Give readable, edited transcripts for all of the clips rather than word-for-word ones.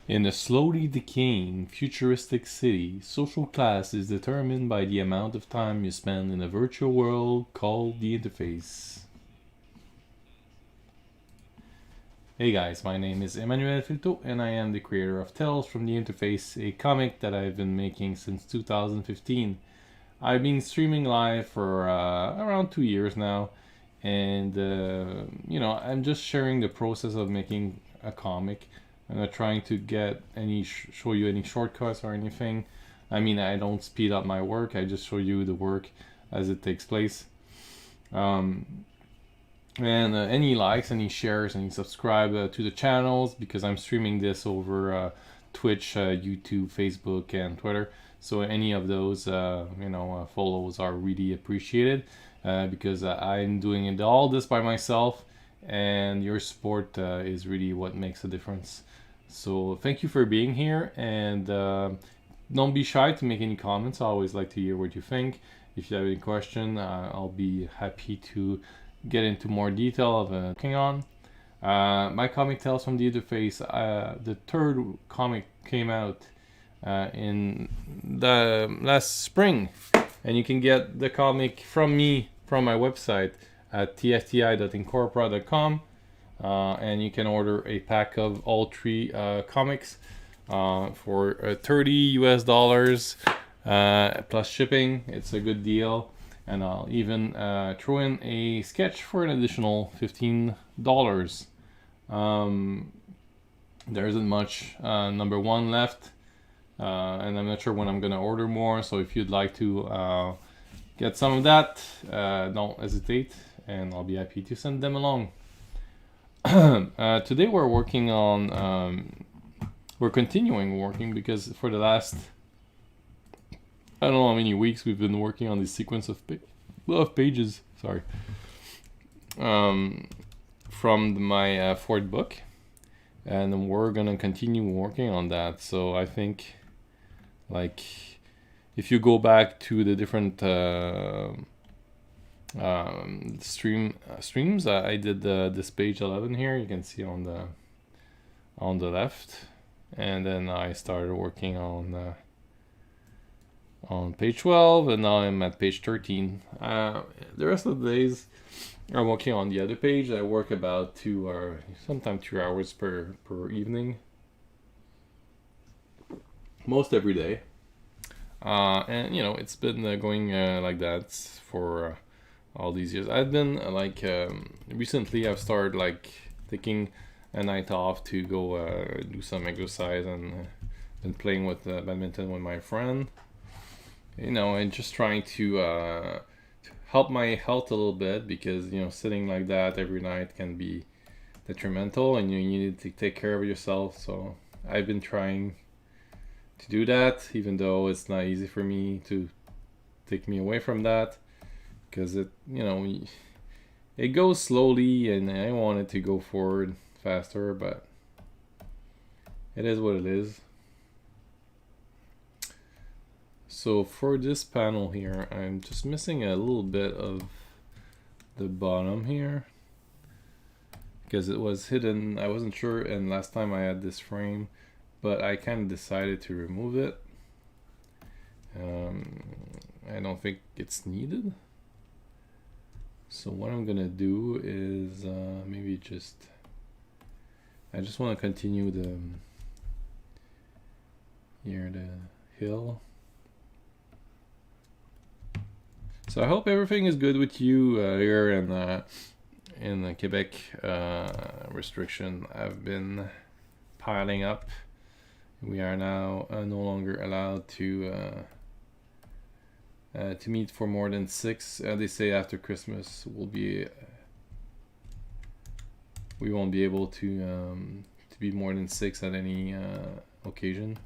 In a slowly decaying, futuristic city, social class is determined by the amount of time you spend in a virtual world called the interface. Hey guys, my name is Emmanuel Filteau and I am the creator of Tales from the Interface, a comic that I've been making since 2015. I've been streaming live for around 2 years now, and I'm just sharing the process of making a comic. I'm not trying to get show you any shortcuts or anything. I mean, I don't speed up my work. I just show you the work as it takes place. And any likes, any shares, any subscribe to the channels, because I'm streaming this over Twitch, YouTube, Facebook, and Twitter. So any of those, follows are really appreciated, because I'm doing all this by myself, and your support is really what makes a difference. So thank you for being here, and don't be shy to make any comments. I always like to hear what you think. If you have any question, I'll be happy to get into more detail of working on. My comic Tales from the Interface, the third comic came out in the last spring, and you can get the comic from me from my website at tfti.inkorporate.com, and you can order a pack of all three comics for $30 plus shipping. It's a good deal. And I'll even throw in a sketch for an additional $15. There isn't much number one left, and I'm not sure when I'm gonna order more. So if you'd like to get some of that, don't hesitate, and I'll be happy to send them along. Today we're working on, we're continuing working, because for the last, I don't know how many weeks we've been working on this sequence of pages. Sorry. From my fourth book, and we're gonna continue working on that. So I think, like, if you go back to the different streams, I did this page 11 here. You can see on the left, and then I started working on page 12, and now I'm at page 13. The rest of the days I'm working on the other page. I work about 2 or sometimes 3 hours per evening, most every day. And it's been going like that for all these years. I've been recently I've started taking a night off to go do some exercise, and been playing with badminton with my friend. And just trying to help my health a little bit, because sitting like that every night can be detrimental, and you need to take care of yourself. So I've been trying to do that, even though it's not easy for me to take me away from that, because it goes slowly, and I want it to go forward faster, but it is what it is. So for this panel here, I'm just missing a little bit of the bottom here, because it was hidden. I wasn't sure, and last time I had this frame, but I kind of decided to remove it. I don't think it's needed. So what I'm gonna do is maybe I just want to continue the hill. So I hope everything is good with you here in the Quebec. Restriction have been piling up. We are now no longer allowed to meet for more than 6. They say after Christmas we won't be able to be more than 6 at any occasion.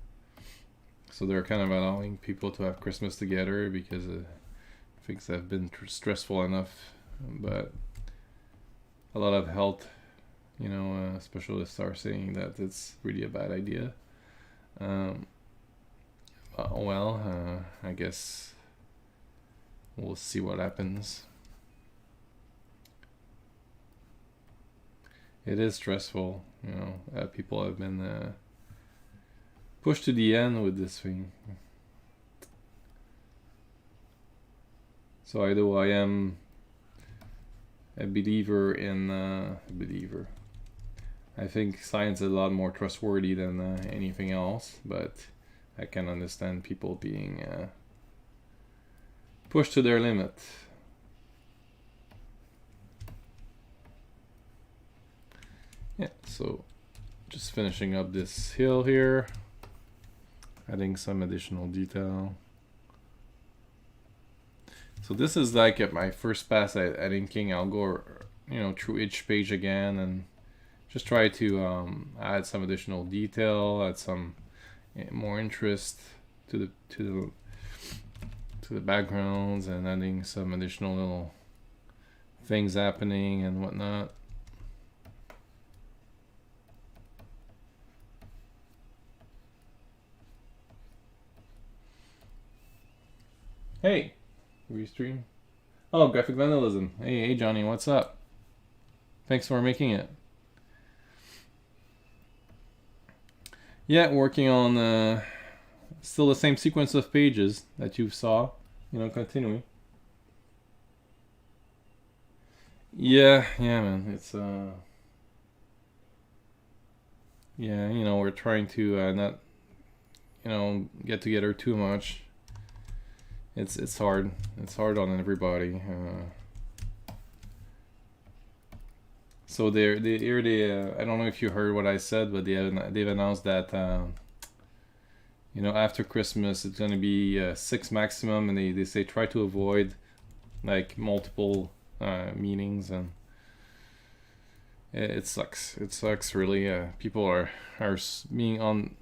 So they're kind of allowing people to have Christmas together, because things have been stressful enough. But a lot of health, specialists are saying that it's really a bad idea. I guess we'll see what happens. It is stressful, people have been Push to the end with this thing. So although I am a believer in I think science is a lot more trustworthy than anything else, but I can understand people being pushed to their limit. Yeah, so just finishing up this hill here, adding some additional detail. So this is like at my first pass at inking. I'll go, through each page again and just try to add some additional detail, add some more interest to the backgrounds, and adding some additional little things happening and whatnot. Hey, restream. Oh, graphic vandalism. Hey Johnny, what's up? Thanks for making it. Yeah, working on still the same sequence of pages that you saw, continuing. Yeah, man, it's yeah, we're trying to not get together too much. It's hard. It's hard on everybody. So they I don't know if you heard what I said, but they've announced that after Christmas it's gonna be 6 maximum, and they say try to avoid like multiple meetings, and it sucks. It sucks really. People are being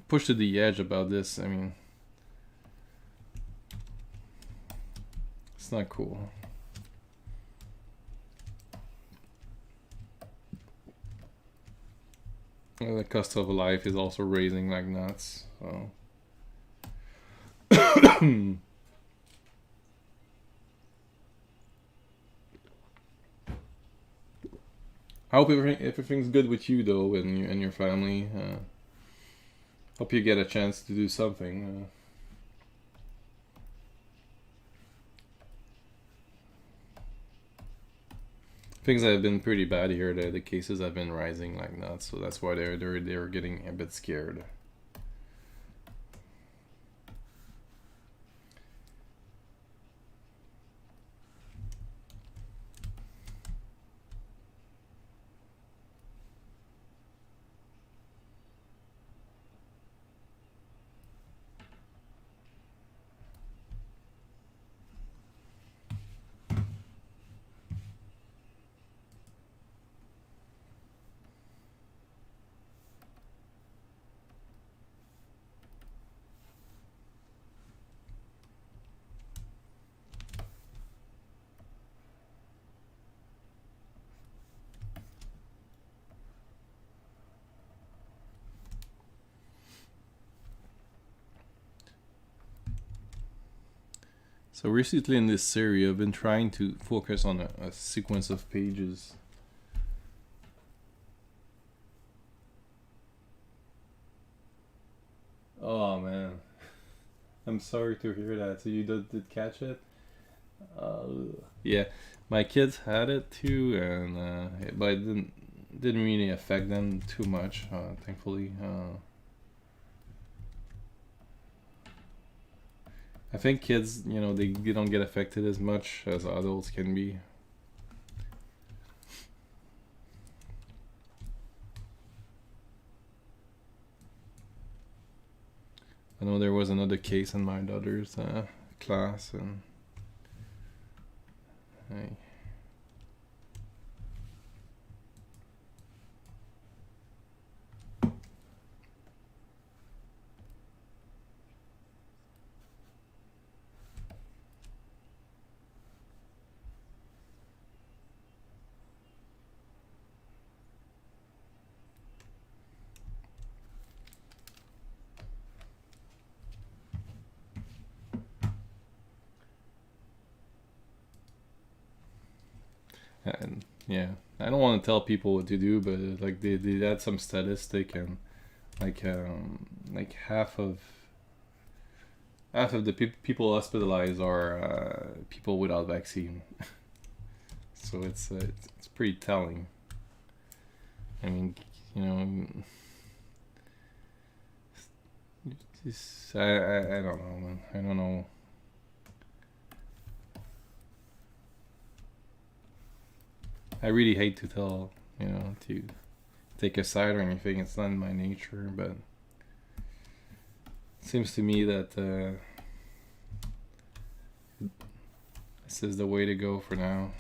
pushed to the edge about this. I mean, it's not cool. The cost of life is also raising like nuts. So. I hope everything's good with you though, and your family. Hope you get a chance to do something. Things have been pretty bad here. The cases have been rising like nuts, so that's why they're getting a bit scared. So recently in this series, I've been trying to focus on a sequence of pages. Oh man, I'm sorry to hear that. So you did catch it? Yeah, my kids had it too, and but it didn't really affect them too much, thankfully. I think kids, they don't get affected as much as adults can be. I know there was another case in my daughter's class, and yeah, I don't want to tell people what to do, but like they had some statistic, and like half of the people hospitalized are people without vaccine. So it's pretty telling. I mean, you know, I don't know, man. I don't know. I really hate to tell, to take a side or anything. It's not in my nature, but it seems to me that this is the way to go for now.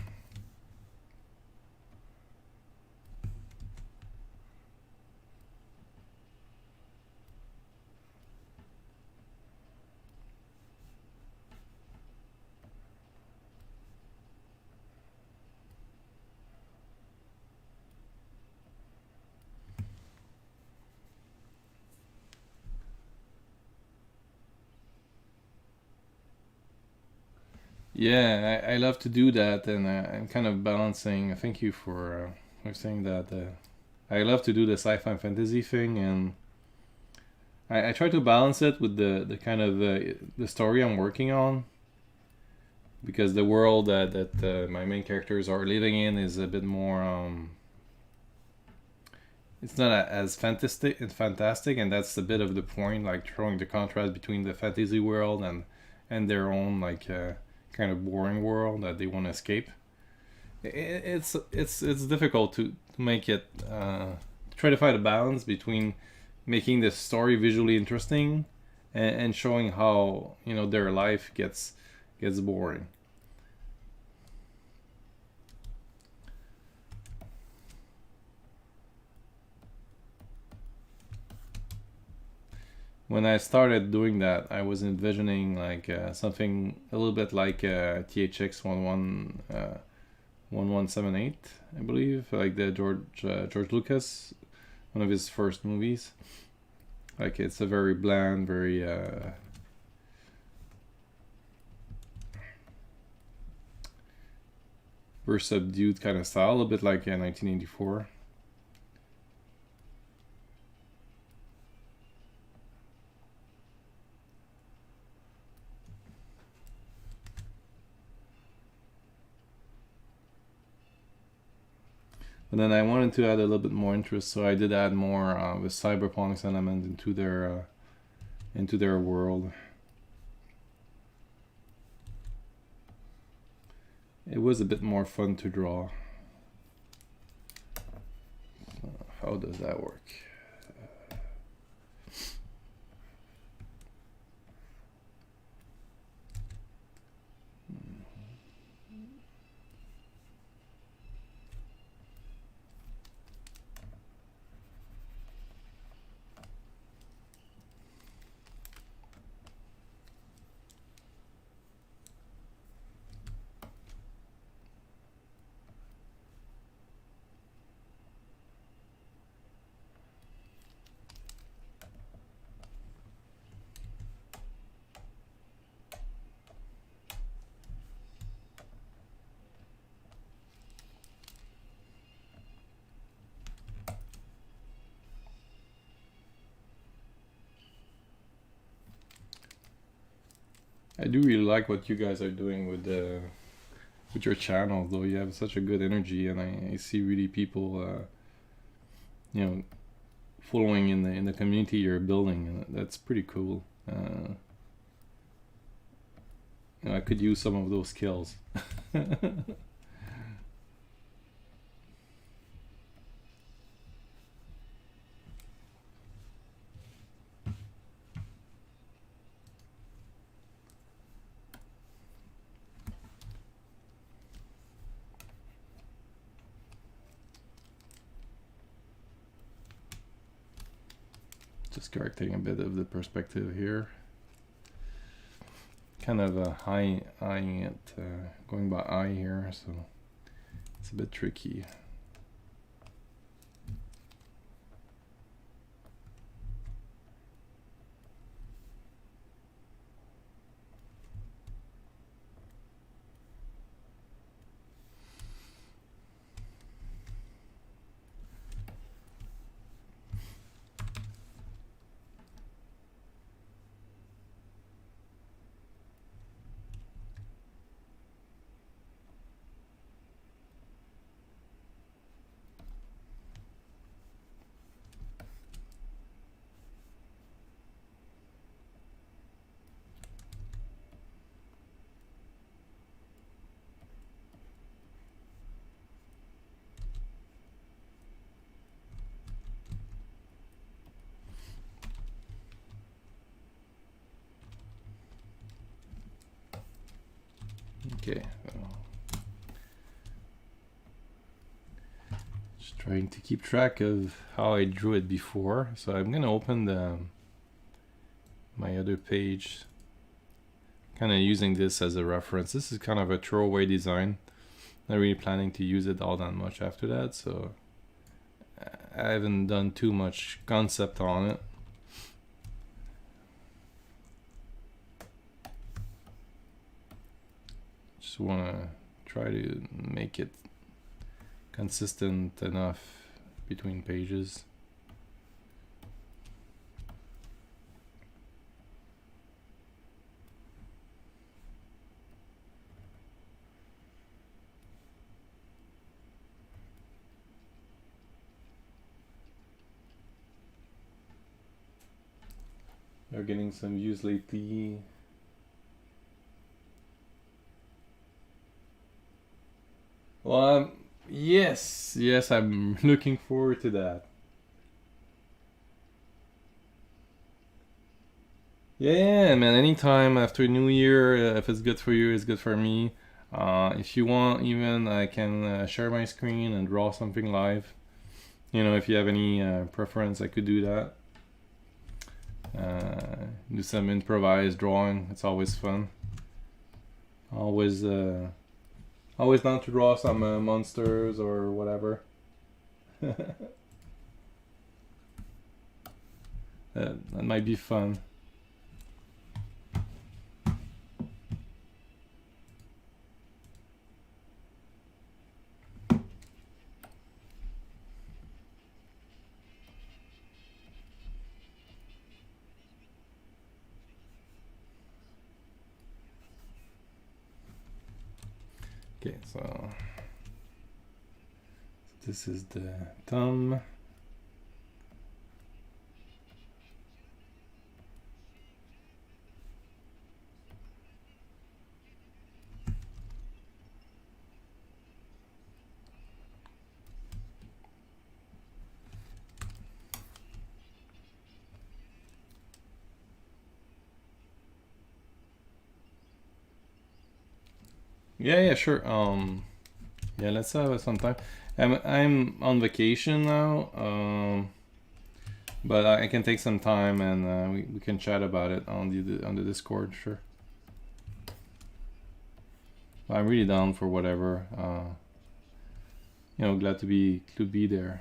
Yeah, I love to do that, and I'm kind of balancing. Thank you for saying that. I love to do the sci-fi and fantasy thing, and I try to balance it with the kind of the story I'm working on, because the world that my main characters are living in is a bit more. It's not as fantastic, and that's a bit of the point, like showing the contrast between the fantasy world and their own like. Kind of boring world that they want to escape. It's difficult to make it try to find a balance between making the story visually interesting and showing how their life gets boring. When I started doing that, I was envisioning like something a little bit like THX 1178, I believe, like the George Lucas, one of his first movies. Like it's a very bland, very very subdued kind of style, a bit like 1984. And then I wanted to add a little bit more interest, so I did add more the cyberpunk element into their world. It was a bit more fun to draw. So how does that work? I do really like what you guys are doing with your channel, though. You have such a good energy, and I see really people, following in the community you're building. And that's pretty cool. I could use some of those skills. Just correcting a bit of the perspective here. Kind of eyeing it, going by eye here, so it's a bit tricky. Okay. Just trying to keep track of how I drew it before. So I'm gonna open my other page, kind of using this as a reference. This is kind of a throwaway design. Not really planning to use it all that much after that, so I haven't done too much concept on it. Just want to try to make it consistent enough between pages. They're getting some views lately. Well, yes, I'm looking forward to that. Yeah, man, anytime after New Year, if it's good for you, it's good for me. If you want, even I can share my screen and draw something live. You know, if you have any preference, I could do that. Do some improvised drawing. It's always fun. Always down to draw some monsters or whatever. That might be fun. Okay, so this is the thumb. Yeah, sure. Yeah, let's have some time. I'm on vacation now, but I can take some time and we can chat about it on the Discord, sure. I'm really down for whatever. You know, glad to be there.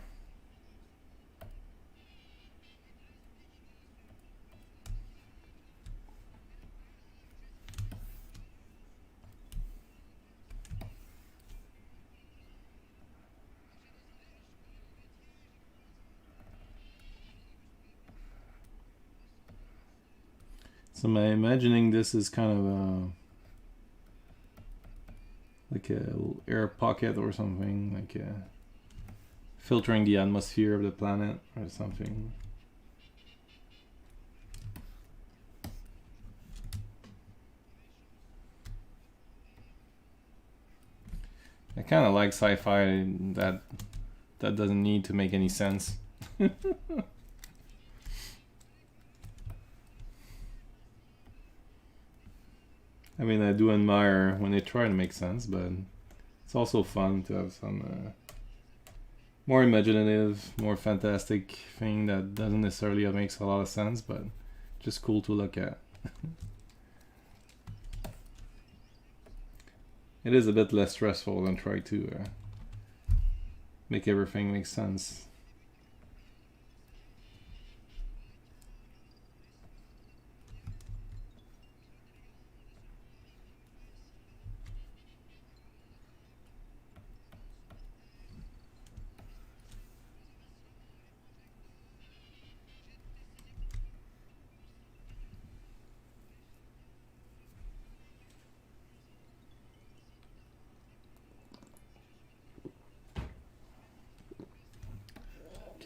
So I'm imagining this is kind of like a little air pocket or something, like filtering the atmosphere of the planet or something. I kind of like sci-fi that doesn't need to make any sense. I mean, I do admire when they try to make sense, but it's also fun to have some more imaginative, more fantastic thing that doesn't necessarily makes a lot of sense, but just cool to look at. It is a bit less stressful than try to make everything make sense.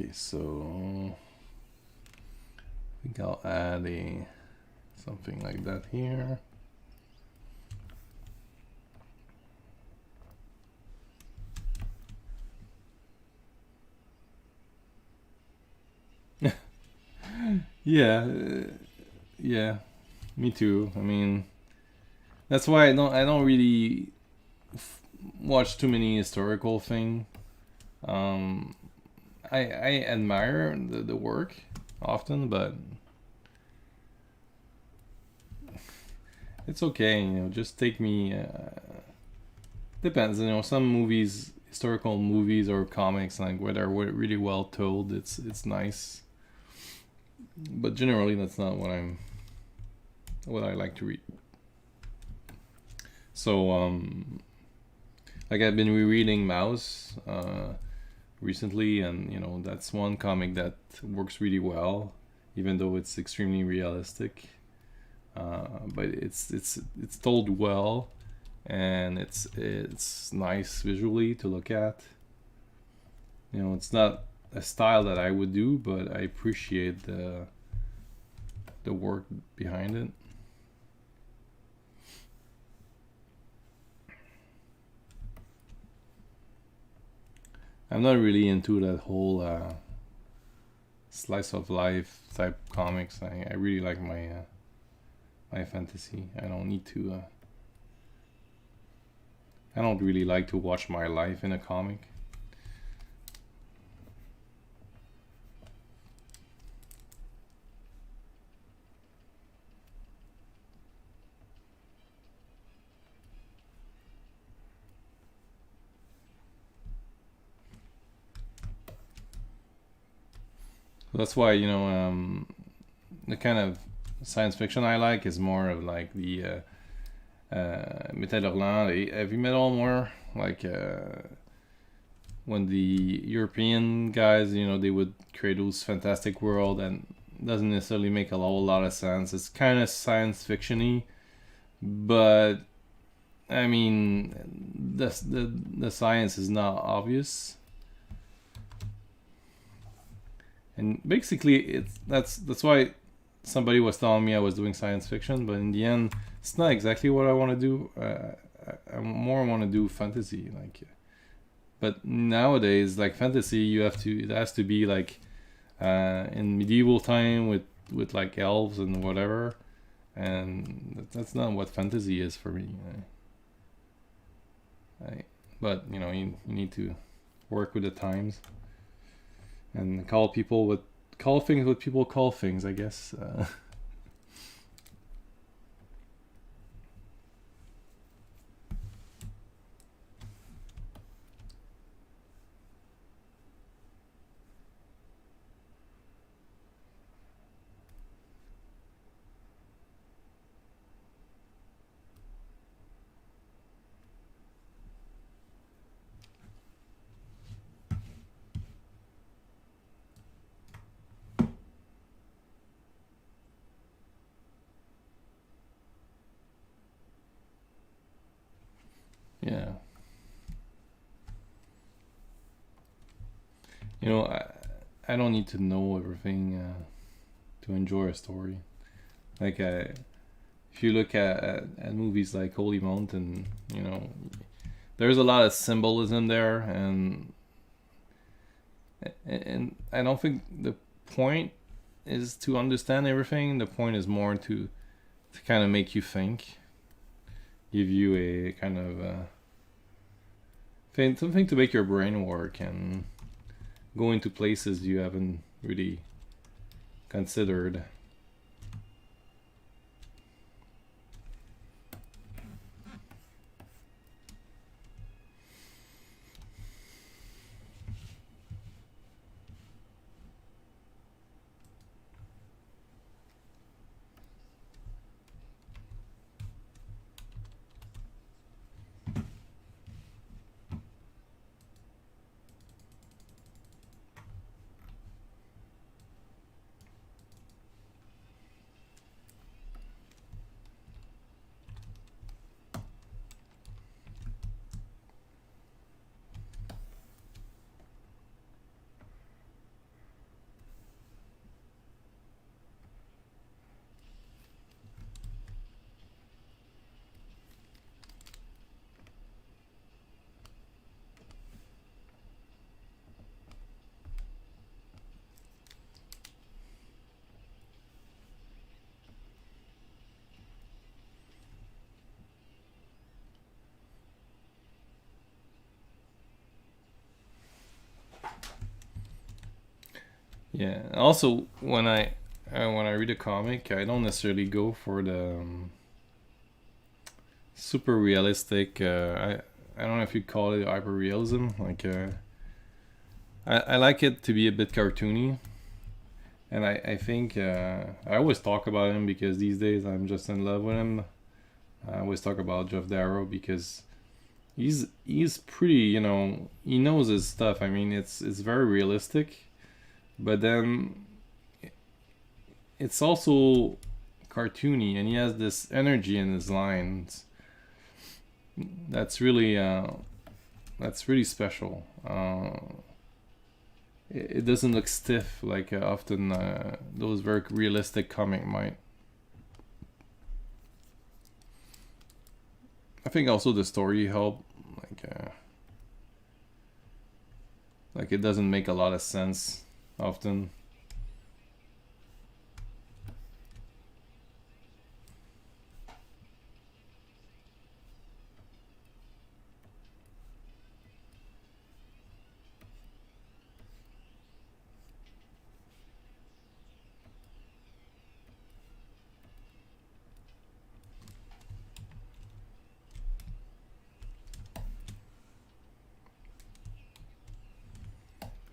Okay, so I think I'll add something like that here. Yeah, yeah, me too. I mean, That's why I don't really watch too many historical thing. Um, I admire the work often, but it's okay. Just take me. Depends. Some movies, historical movies or comics, like where they're really well told, it's nice. But generally, that's not what I like to read. So like I've been rereading Mouse recently, and that's one comic that works really well, even though it's extremely realistic. But it's told well, and it's nice visually to look at. It's not a style that I would do, but I appreciate the work behind it. I'm not really into that whole slice of life type comics. I really like my fantasy. I don't need to. I don't really like to watch my life in a comic. That's why the kind of science fiction I like is more of like the Metal Hurlant, heavy metal more like when the European guys they would create those fantastic world, and doesn't necessarily make a whole lot of sense. It's kind of science fictiony, but I mean the science is not obvious. And basically, that's why somebody was telling me I was doing science fiction, but in the end, it's not exactly what I want to do. I more want to do fantasy, like. But nowadays, like fantasy, it has to be like in medieval time with like elves and whatever, and that's not what fantasy is for me. But you need to work with the times and call things what people call things, I guess. Yeah. I don't need to know everything to enjoy a story. Like, if you look at movies like Holy Mountain, there's a lot of symbolism there, and I don't think the point is to understand everything. The point is more to kind of make you think, give you a kind of something to make your brain work and go into places you haven't really considered. Yeah. Also, when I read a comic, I don't necessarily go for the super realistic. I don't know if you call it hyper realism. Like I like it to be a bit cartoony, and I think I always talk about him because these days I'm just in love with him. I always talk about Jeff Darrow because he's pretty, you know, he knows his stuff. I mean, it's very realistic, but then it's also cartoony, and he has this energy in his lines that's really special. It doesn't look stiff like often those very realistic comic might. I think also the story helped. Like it doesn't make a lot of sense often.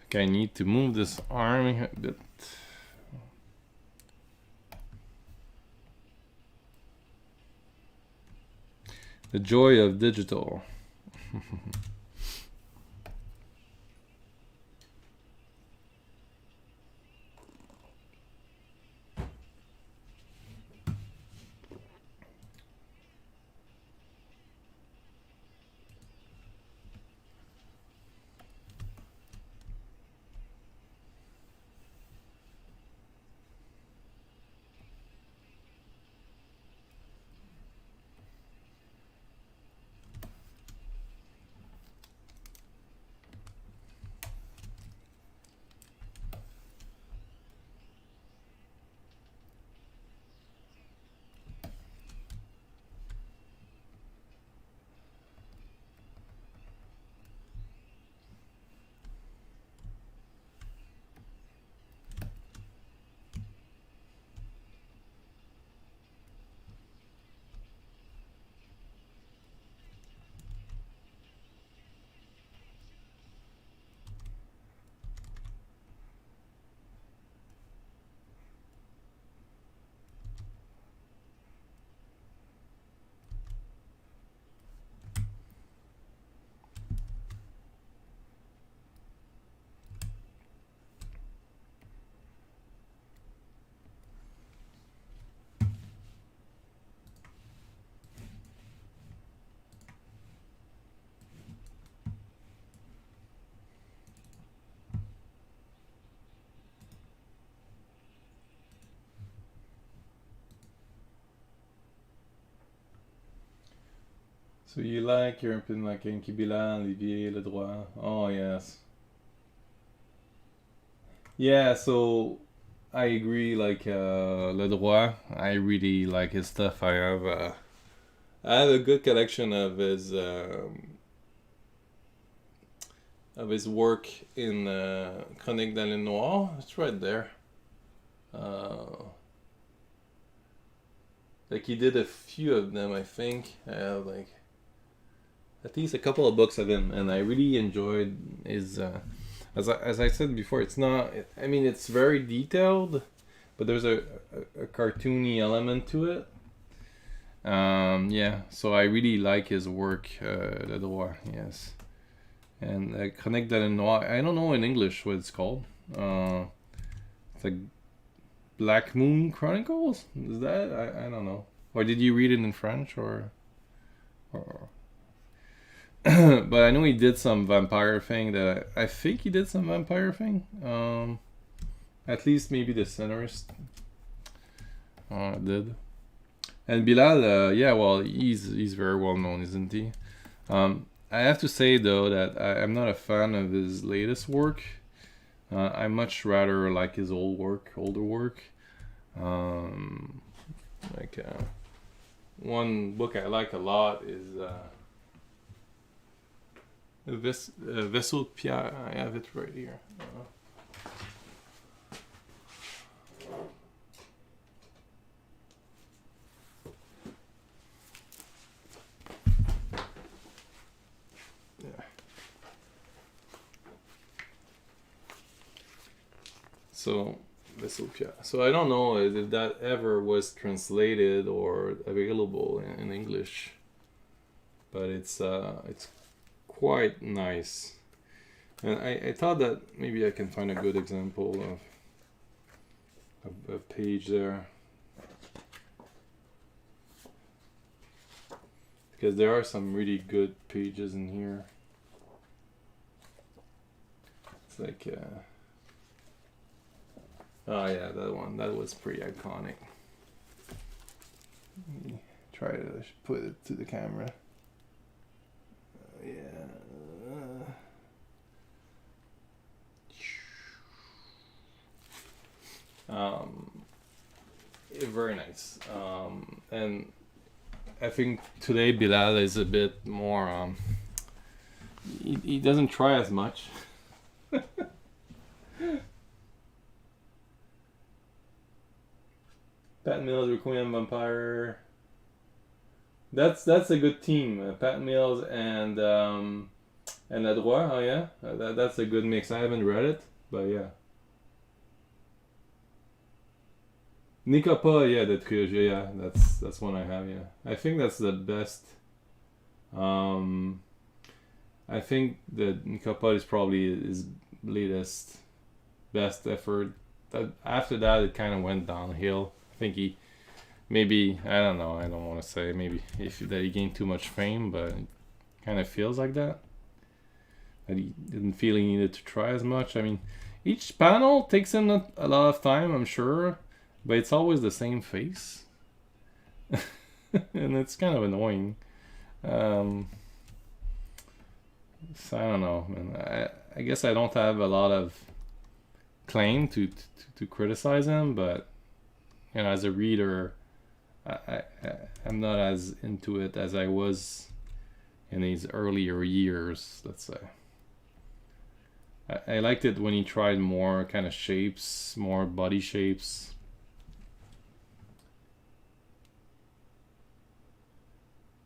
Okay, I need to move this arm a bit. The joy of digital. So you like your opinion like Inkibila, Olivier, Le Droit? Oh yes. Yeah, so I agree. Like Le Droit, I really like his stuff. I have a good collection of his work in Chronique dans le Noir. It's right there. Uh, like he did a few of them, I think. I have like at least a couple of books of him, and I really enjoyed his. As I said before, it's not. I mean, it's very detailed, but there's a cartoony element to it. Yeah, so I really like his work, Le Droit, yes. And Chronique de la Noir, I don't know in English what it's called. It's like Black Moon Chronicles? Is that? I don't know. Or did you read it in French or but I know he did some vampire thing that I think he did some vampire thing. At least maybe the centerist did. And Bilal, yeah, well, he's very well known, isn't he? I have to say though that I'm not a fan of his latest work. I much rather like his older work. Um, like one book I like a lot is Vaisseau de Pierre. I have it right here. So Vesopia. So I don't know if that ever was translated or available in English, but it's quite nice. And I thought that maybe I can find a good example of a page there, because there are some really good pages in here. It's like oh yeah, that one, that was pretty iconic. Let me try to put it to the camera. Yeah. Very nice. And I think today Bilal is a bit more. He doesn't try as much. Pat Mills, Requiem Vampire. That's a good team. Pat Mills and Ladroit. Oh yeah, that's a good mix. I haven't read it, but yeah. Nikapa, yeah, the trilogy, yeah, that's one I have, yeah. I think that's the best. I think that Nikapa is probably his latest best effort. That after that, it kind of went downhill. I think he maybe, I don't know. I don't want to say maybe if that he gained too much fame, but it kind of feels like that. That he didn't feel he needed to try as much. I mean, each panel takes him a lot of time, I'm sure. But it's always the same face. And it's kind of annoying. So I don't know, man. I guess I don't have a lot of claim to criticize him, but you know, as a reader, I'm not as into it as I was in his earlier years, let's say. I liked it when he tried more kind of shapes, more body shapes.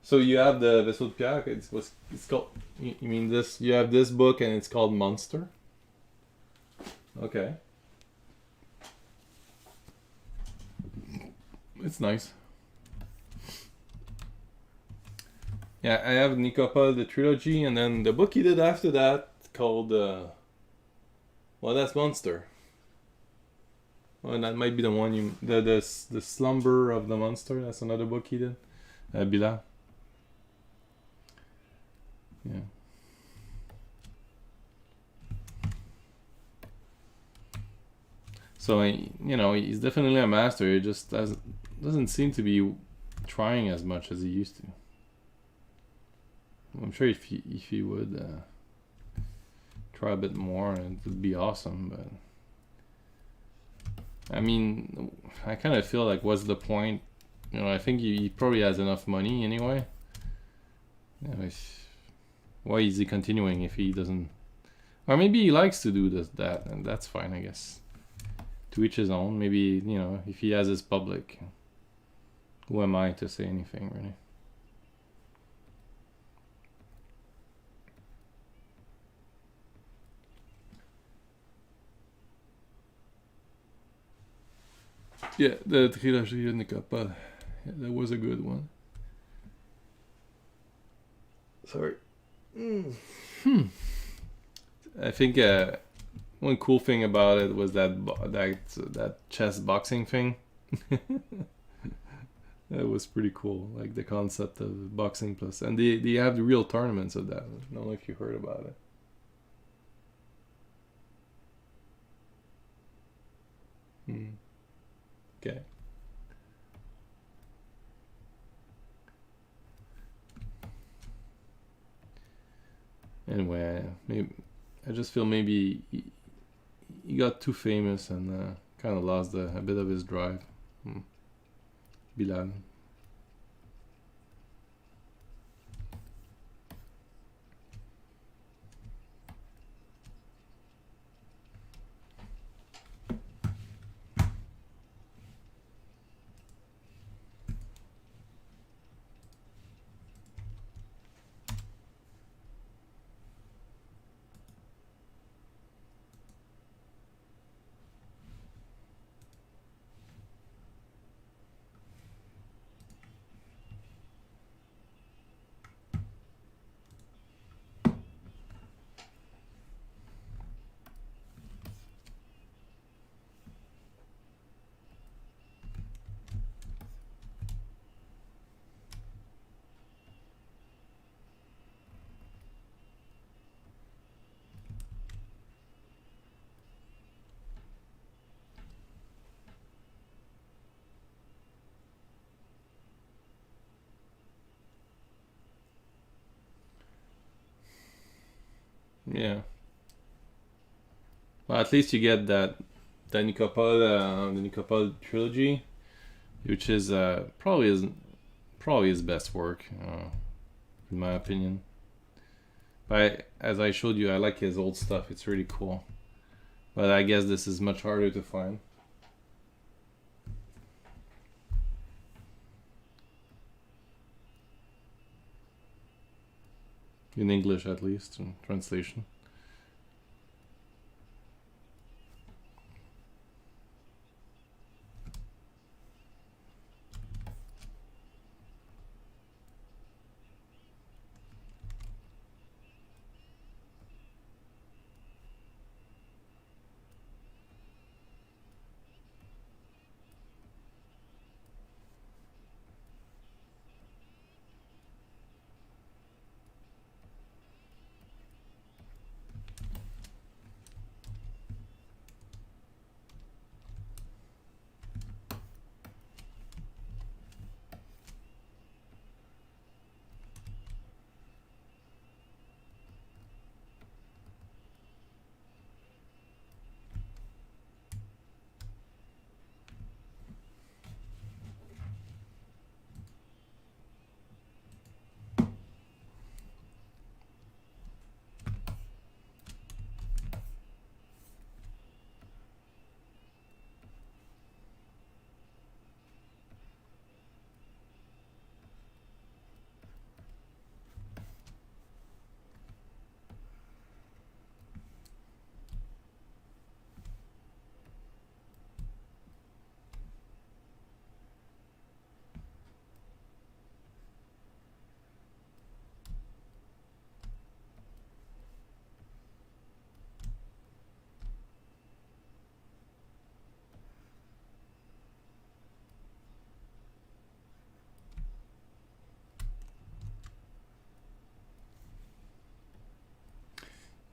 So you have the Vaisseau de Pierre. It's called. You mean this? You have this book and it's called Monster. Okay. It's nice. Yeah, I have Nikopol, the trilogy, and then the book he did after that called. Well, that's Monster. Well, that might be the one you. The Slumber of the Monster. That's another book he did. Bilal. Yeah. So you know, he's definitely a master. He just doesn't seem to be trying as much as he used to. I'm sure if he would try a bit more, it would be awesome. But I mean, I kind of feel like, what's the point? You know, I think he probably has enough money anyway. You know, why is he continuing if he doesn't? Or maybe he likes to do that, and that's fine, I guess. To each his own. Maybe, you know, if he has his public, who am I to say anything, really? Yeah, the trilogy of Nikopol. Yeah, that was a good one. Sorry. I think one cool thing about it was that chess boxing thing. That was pretty cool, like the concept of boxing plus, and they have the real tournaments of that. I don't know if you heard about it. Okay. Anyway, I just feel maybe he got too famous and kind of lost a bit of his drive. Bilal. Yeah. Well, at least you get that the Nicopol trilogy, which is probably his best work, in my opinion. But as I showed you, I like his old stuff. It's really cool. But I guess this is much harder to find. In English, at least, in translation.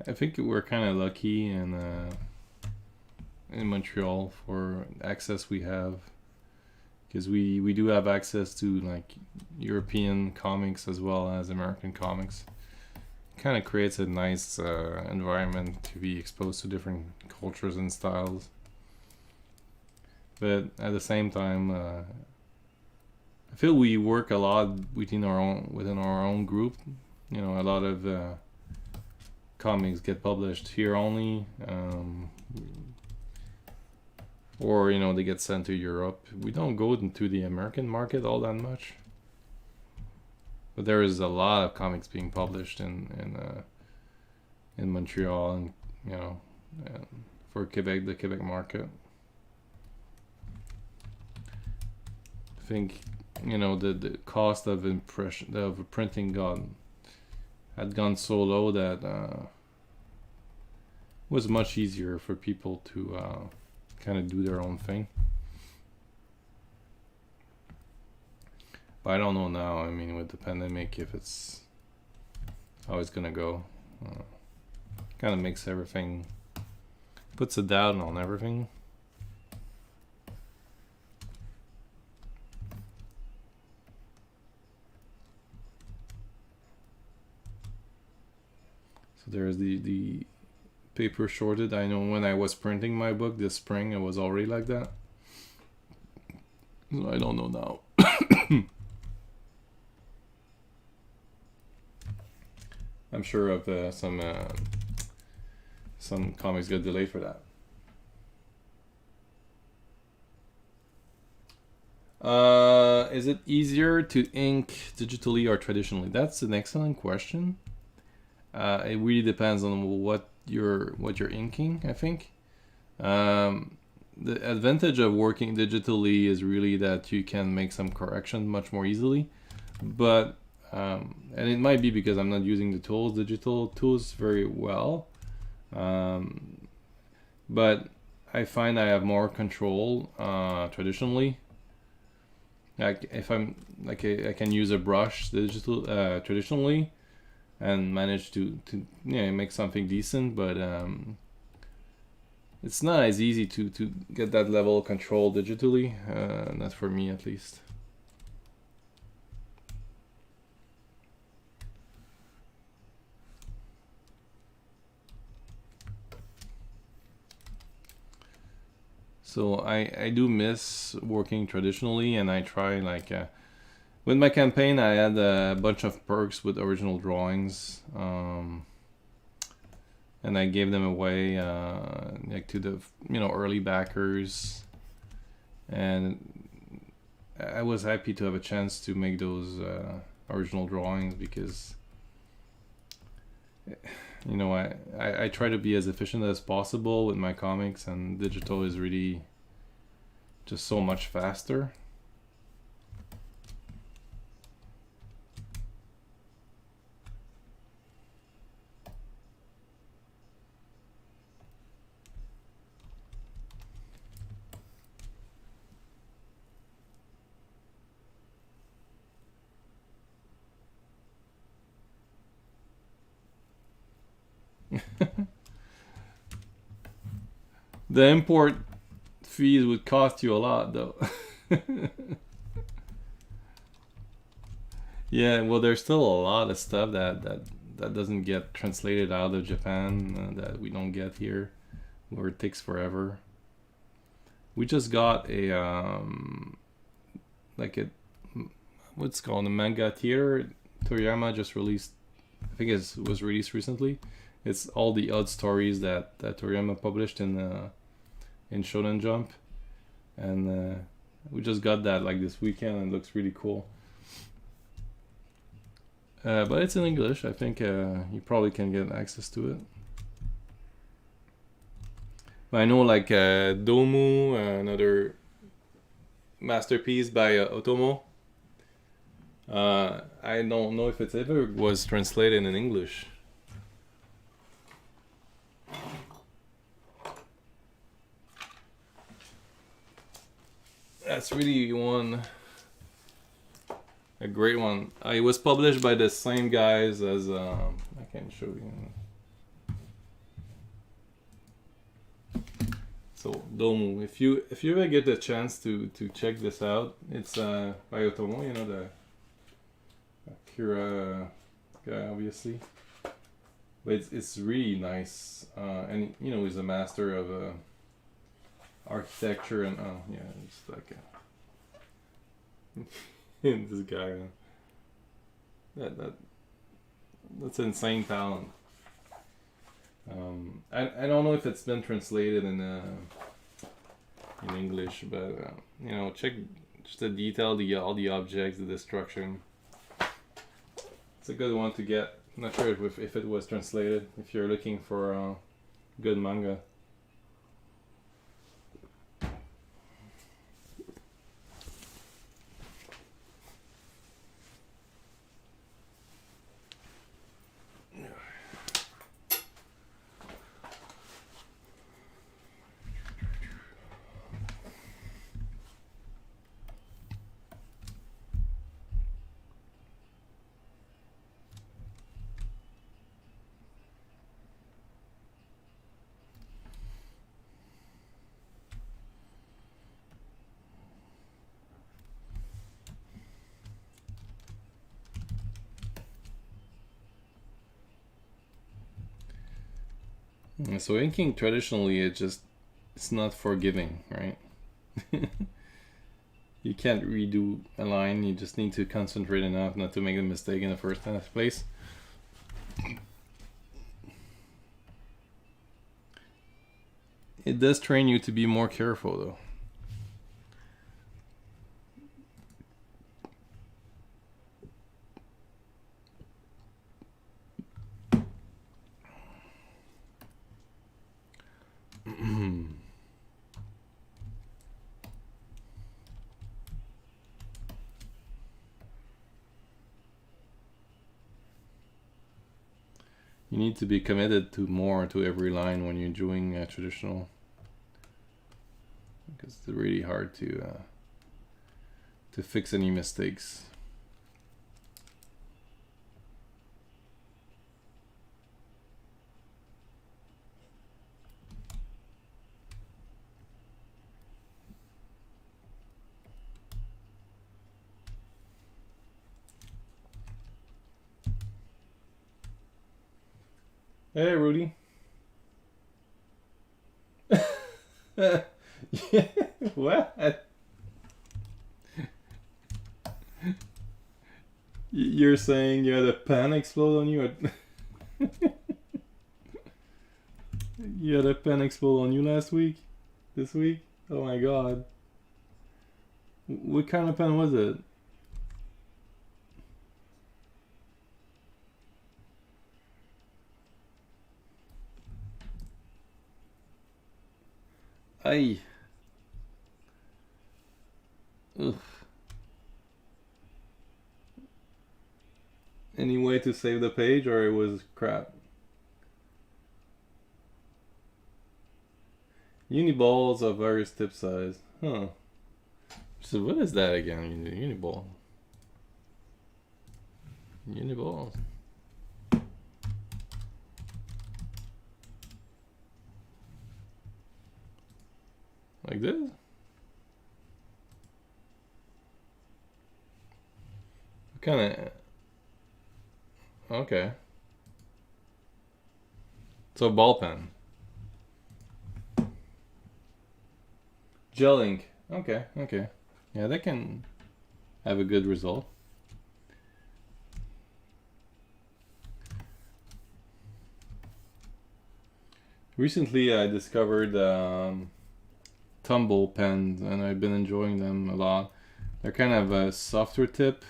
I think we're kind of lucky in Montreal for access we have, because we do have access to like European comics as well as American comics. Kind of creates a nice environment to be exposed to different cultures and styles. But at the same time, I feel we work a lot within our own group. You know, a lot of comics get published here only, or you know, they get sent to Europe. We don't go into the American market all that much, but there is a lot of comics being published in Montreal, and you know, for Quebec, the Quebec market. I think, you know, the cost of printing had gone so low that it was much easier for people to kind of do their own thing. But I don't know now. I mean, with the pandemic, if it's how it's gonna go, kind of makes everything, puts a doubt on everything. So there's the paper shorted. I know when I was printing my book this spring, it was already like that. So I don't know now. I'm sure of some comics get delayed for that. Is it easier to ink digitally or traditionally? That's an excellent question. It really depends on what you're inking, I think. The advantage of working digitally is really that you can make some correction much more easily. But and it might be because I'm not using the digital tools very well. But I find I have more control traditionally. Like if I'm like I can use a brush traditionally and manage to make something decent, but it's not as easy to get that level of control digitally, not for me at least. So I do miss working traditionally, and I try like with my campaign I had a bunch of perks with original drawings, and I gave them away like to the early backers, and I was happy to have a chance to make those original drawings because I try to be as efficient as possible with my comics, and digital is really just so much faster. The import fees would cost you a lot, though. Yeah, well, there's still a lot of stuff that doesn't get translated out of Japan that we don't get here, where it takes forever. We just got a like a what's it called, a manga theater. Toriyama just released, I think it was released recently. It's all the odd stories that Toriyama published in Shonen Jump, and we just got that like this weekend, and it looks really cool. But it's in English. I think you probably can get access to it. But I know like Domu, another masterpiece by Otomo. I don't know if it ever was translated in English. That's really a great one. It was published by the same guys as I can show you. So Domu, if you ever get the chance to check this out, it's by Otomo, the Akira guy, obviously. But it's really nice, and he's a master of architecture, and it's like this guy. That's insane talent. I don't know if it's been translated in English, but check just the detail, all the objects, the destruction. It's a good one to get. I'm not sure if it was translated. If you're looking for good manga. So inking traditionally, it's not forgiving, right? You can't redo a line. You just need to concentrate enough not to make a mistake in the first place. It does train you to be more careful, though. You need to be committed to every line when you're doing traditional, because it's really hard to fix any mistakes. Hey, Rudy. What? You're saying you had a pen explode on you? You had a pen explode on you last week? This week? Oh my god. What kind of pen was it? Aye. Ugh. Any way to save the page, or it was crap? Uniballs of various tip size. Huh. So what is that again? Uniball. Uniballs. Like this? What kind of... Okay. So ball pen. Gel ink. Okay, okay. Yeah, that can have a good result. Recently I discovered tumble pens, and I've been enjoying them a lot. They're kind of a softer tip,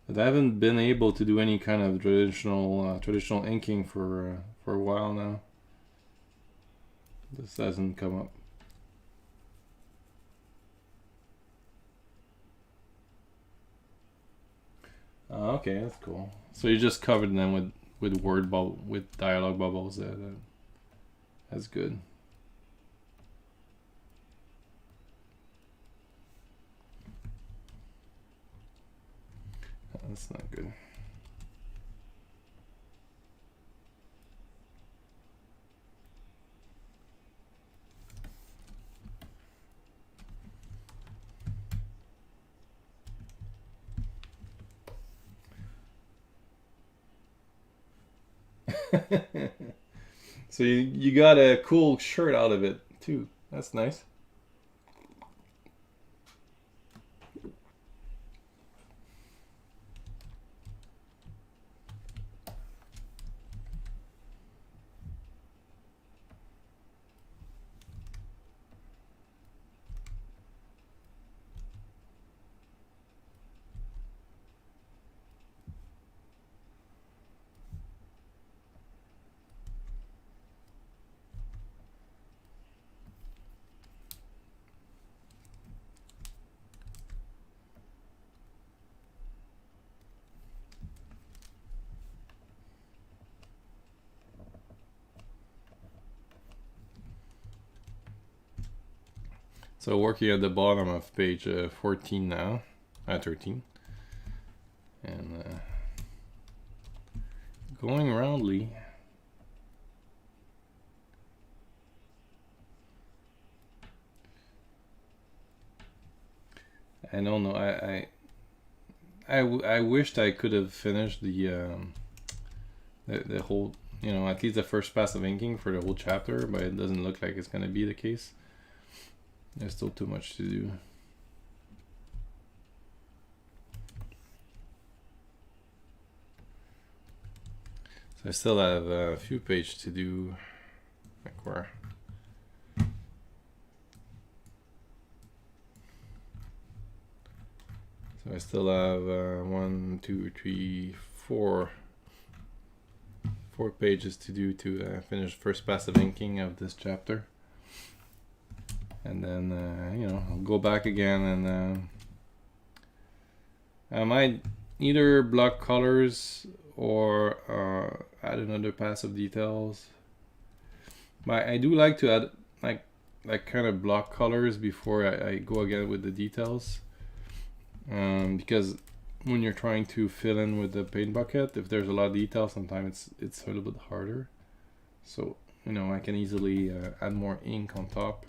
but I haven't been able to do any kind of traditional inking for a while now. This hasn't come up. Okay, that's cool. So you just covered them with with dialogue bubbles. That's good. That's not good. So you got a cool shirt out of it too. That's nice. So working at the bottom of page 14 now, 13, and going roundly. I don't know. I wished I could have finished the whole, at least the first pass of inking for the whole chapter, but it doesn't look like it's gonna be the case. There's still too much to do. So I still have a few pages to do. Like where? So I still have 1, 2, 3, 4 pages to do to finish first pass of inking of this chapter. And then, I'll go back again, and I might either block colors or add another pass of details. But I do like to add like kind of block colors before I go again with the details. Because when you're trying to fill in with the paint bucket, if there's a lot of detail, sometimes it's a little bit harder. So, I can easily add more ink on top.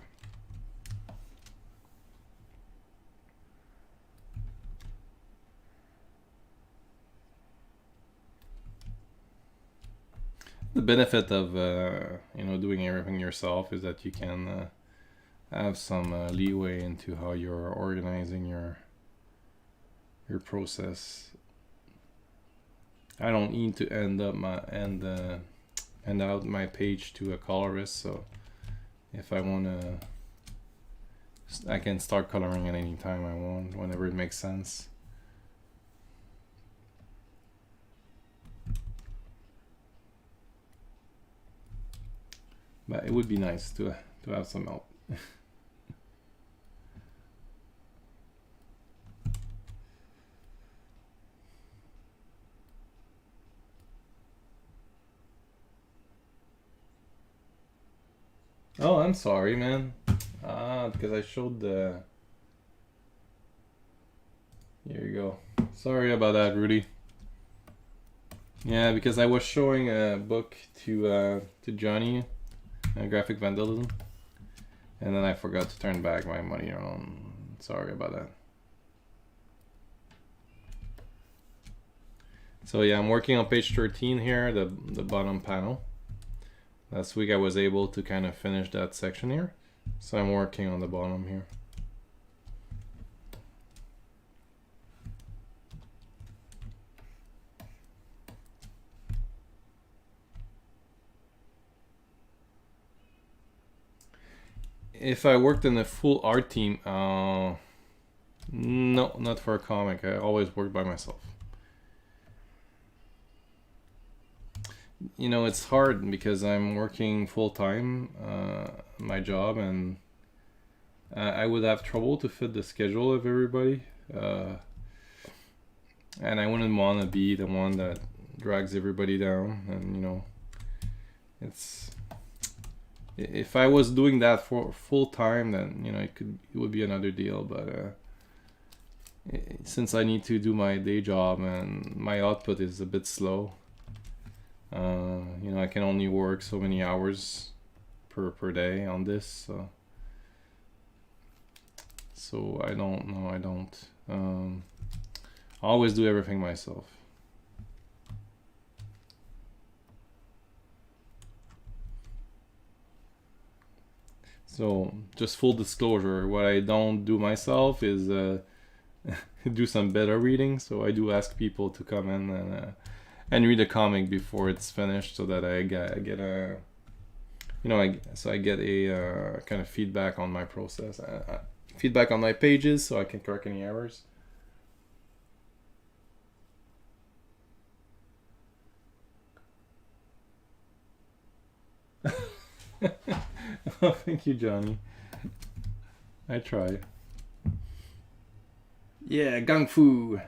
The benefit of doing everything yourself is that you can have some leeway into how you're organizing your process. I don't need to end out my page to a colorist, so if I wanna, I can start coloring at any time I want, whenever it makes sense. But it would be nice to have some help. Oh, I'm sorry, man. Because I showed the... Here you go. Sorry about that, Rudy. Yeah, because I was showing a book to Johnny, Graphic Vandalism, and then I forgot to turn back my money on. Sorry about that. So yeah, I'm working on page 13 here, the bottom panel. Last week I was able to kind of finish that section here, so I'm working on the bottom here. If I worked in a full art team, no, not for a comic. I always worked by myself. You know, it's hard because I'm working full-time, my job, and I would have trouble to fit the schedule of everybody. And I wouldn't want to be the one that drags everybody down. And, you know, it's... If I was doing that for full-time, then, you know, it would be another deal. But since I need to do my day job and my output is a bit slow, you know, I can only work so many hours per day on this, so I don't always do everything myself. So just full disclosure, what I don't do myself is do some beta reading. So I do ask people to come in and read a comic before it's finished, so that I get a, you know, I get a kind of feedback on my process, feedback on my pages, so I can correct any errors. Oh, thank you, Johnny. I try. Yeah, Gung Fu.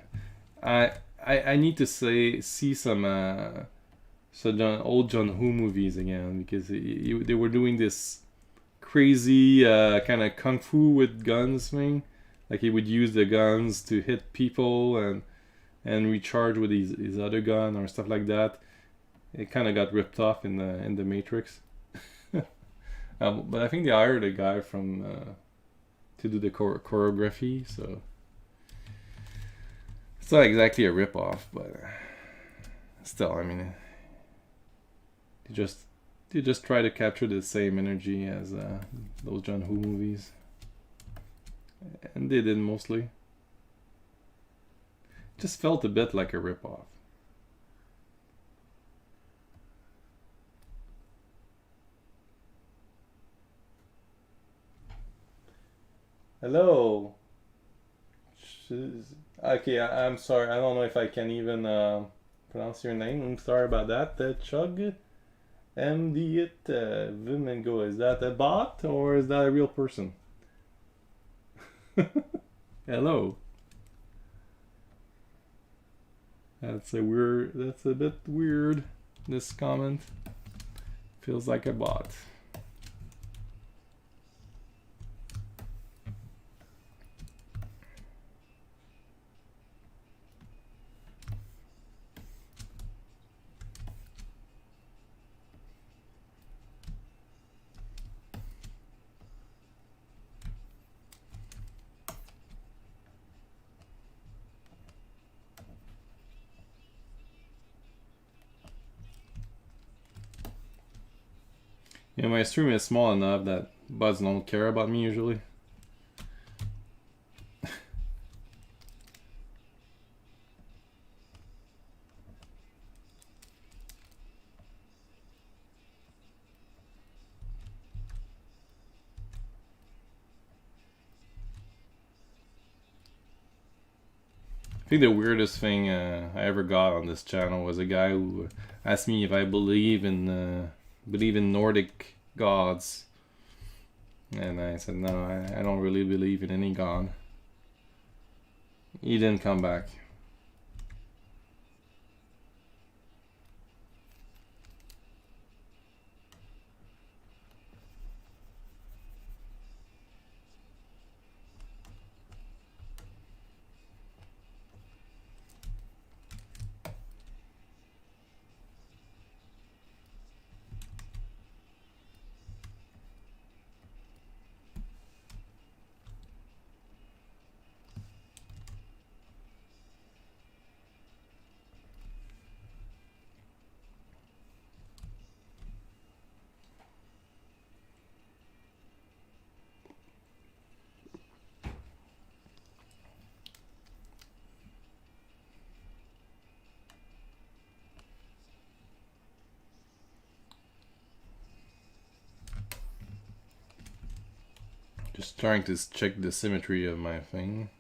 I need to see some old John Woo movies again, because they were doing this crazy kind of kung fu with guns thing. Like he would use the guns to hit people and recharge with his other gun or stuff like that. It kind of got ripped off in the Matrix. But I think they hired a guy from to do the choreography, so it's not exactly a rip-off, but still, I mean, they just try to capture the same energy as those John Woo movies, and they did mostly. It just felt a bit like a rip-off. Hello. Okay, I'm sorry. I don't know if I can even pronounce your name. I'm sorry about that. Chug MD Vimingo. Is that a bot or is that a real person? Hello. That's a bit weird. This comment feels like a bot. And my stream is small enough that buds don't care about me usually. I think the weirdest thing I ever got on this channel was a guy who asked me if I believe in Nordic gods, and I said no, I don't really believe in any god. He didn't come back. Just trying to check the symmetry of my thing.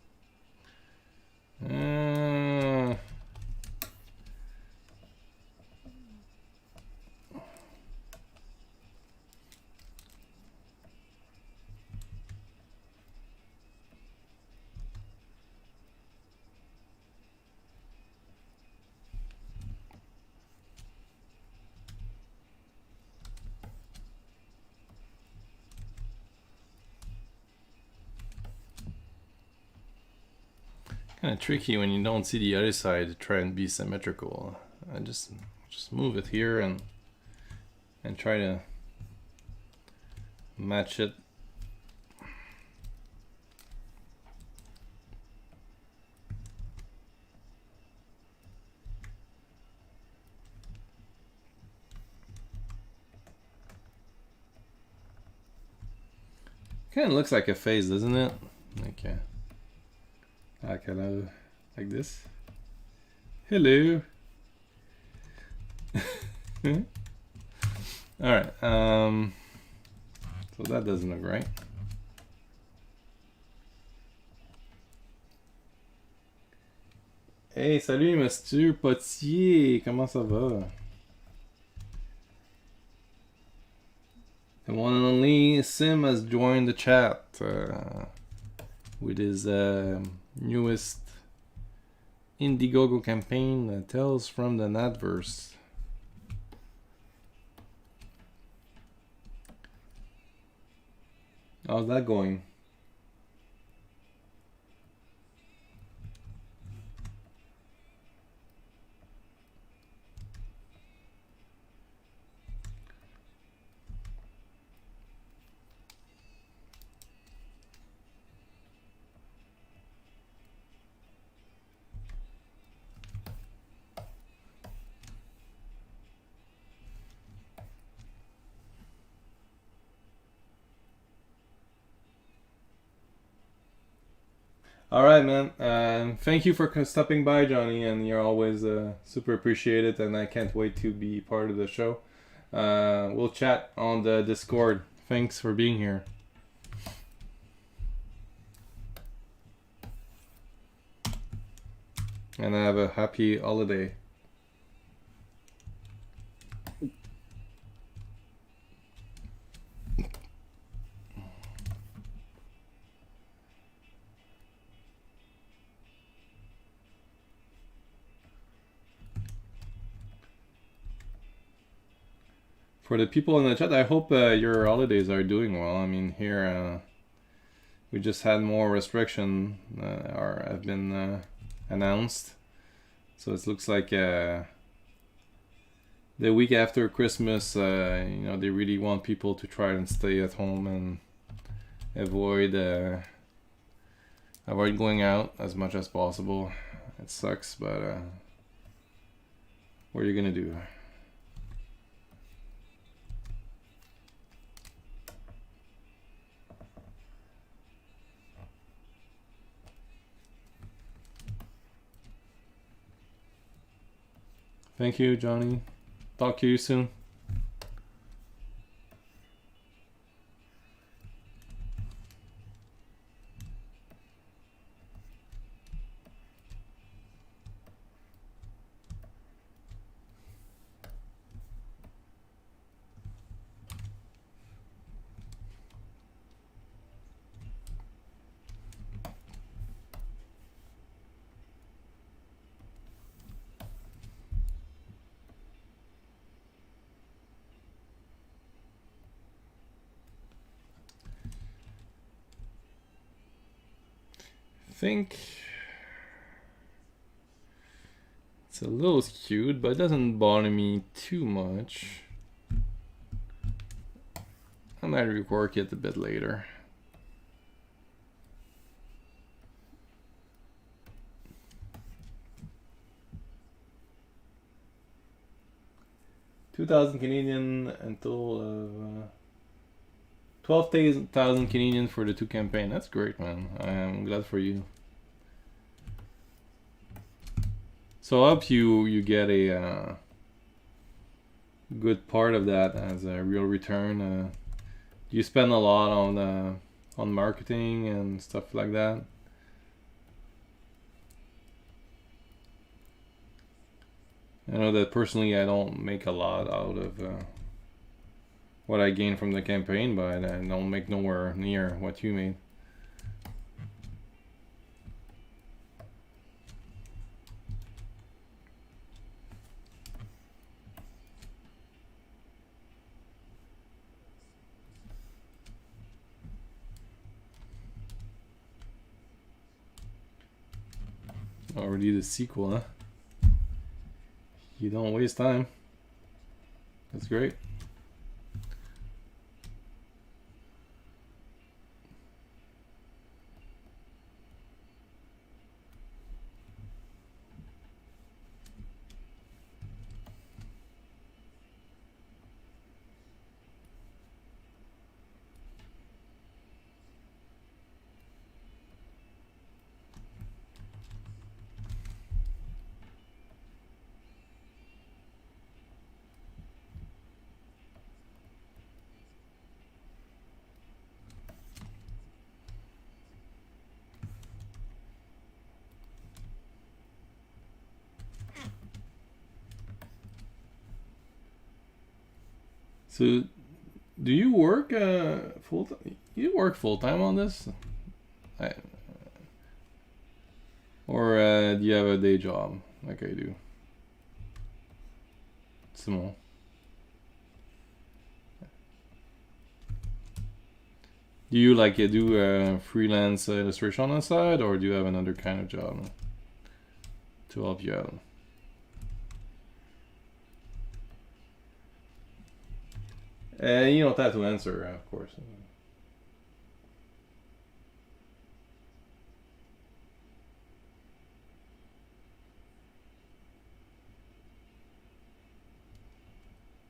Kind of tricky when you don't see the other side to try and be symmetrical. I just move it here and try to match it. Kind of looks like a face, doesn't it? Okay. Hello, like this. Hello. All right. So that doesn't look right. Hey, salut Monsieur Potier, comment ça va? The one and only Sim has joined the chat with his newest Indiegogo campaign, Tales from the Natverse. How's that going? All right, man. Thank you for stopping by, Johnny, and you're always super appreciated, and I can't wait to be part of the show. We'll chat on the Discord. Thanks for being here. And have a happy holiday. For the people in the chat, I hope your holidays are doing well. I mean, here we just had more restriction or have been announced, so it looks like the week after Christmas, you know, they really want people to try and stay at home and avoid going out as much as possible. It sucks, but what are you gonna do? Thank you, Johnny. Talk to you soon. I think it's a little skewed, but it doesn't bother me too much. I might rework it a bit later. $2,000 Canadian until 12,000 Canadian for the 2 campaign. That's great, man. I'm glad for you. So I hope you get a good part of that as a real return. You spend a lot on marketing and stuff like that. I know that personally I don't make a lot out of what I gain from the campaign, but I don't make nowhere near what you made. Already the sequel, huh? You don't waste time. That's great. So, do you work full time? You work full time on this, or do you have a day job like I do? Small. Do you like do freelance illustration on the side, or do you have another kind of job to help you out? You don't have to answer, of course.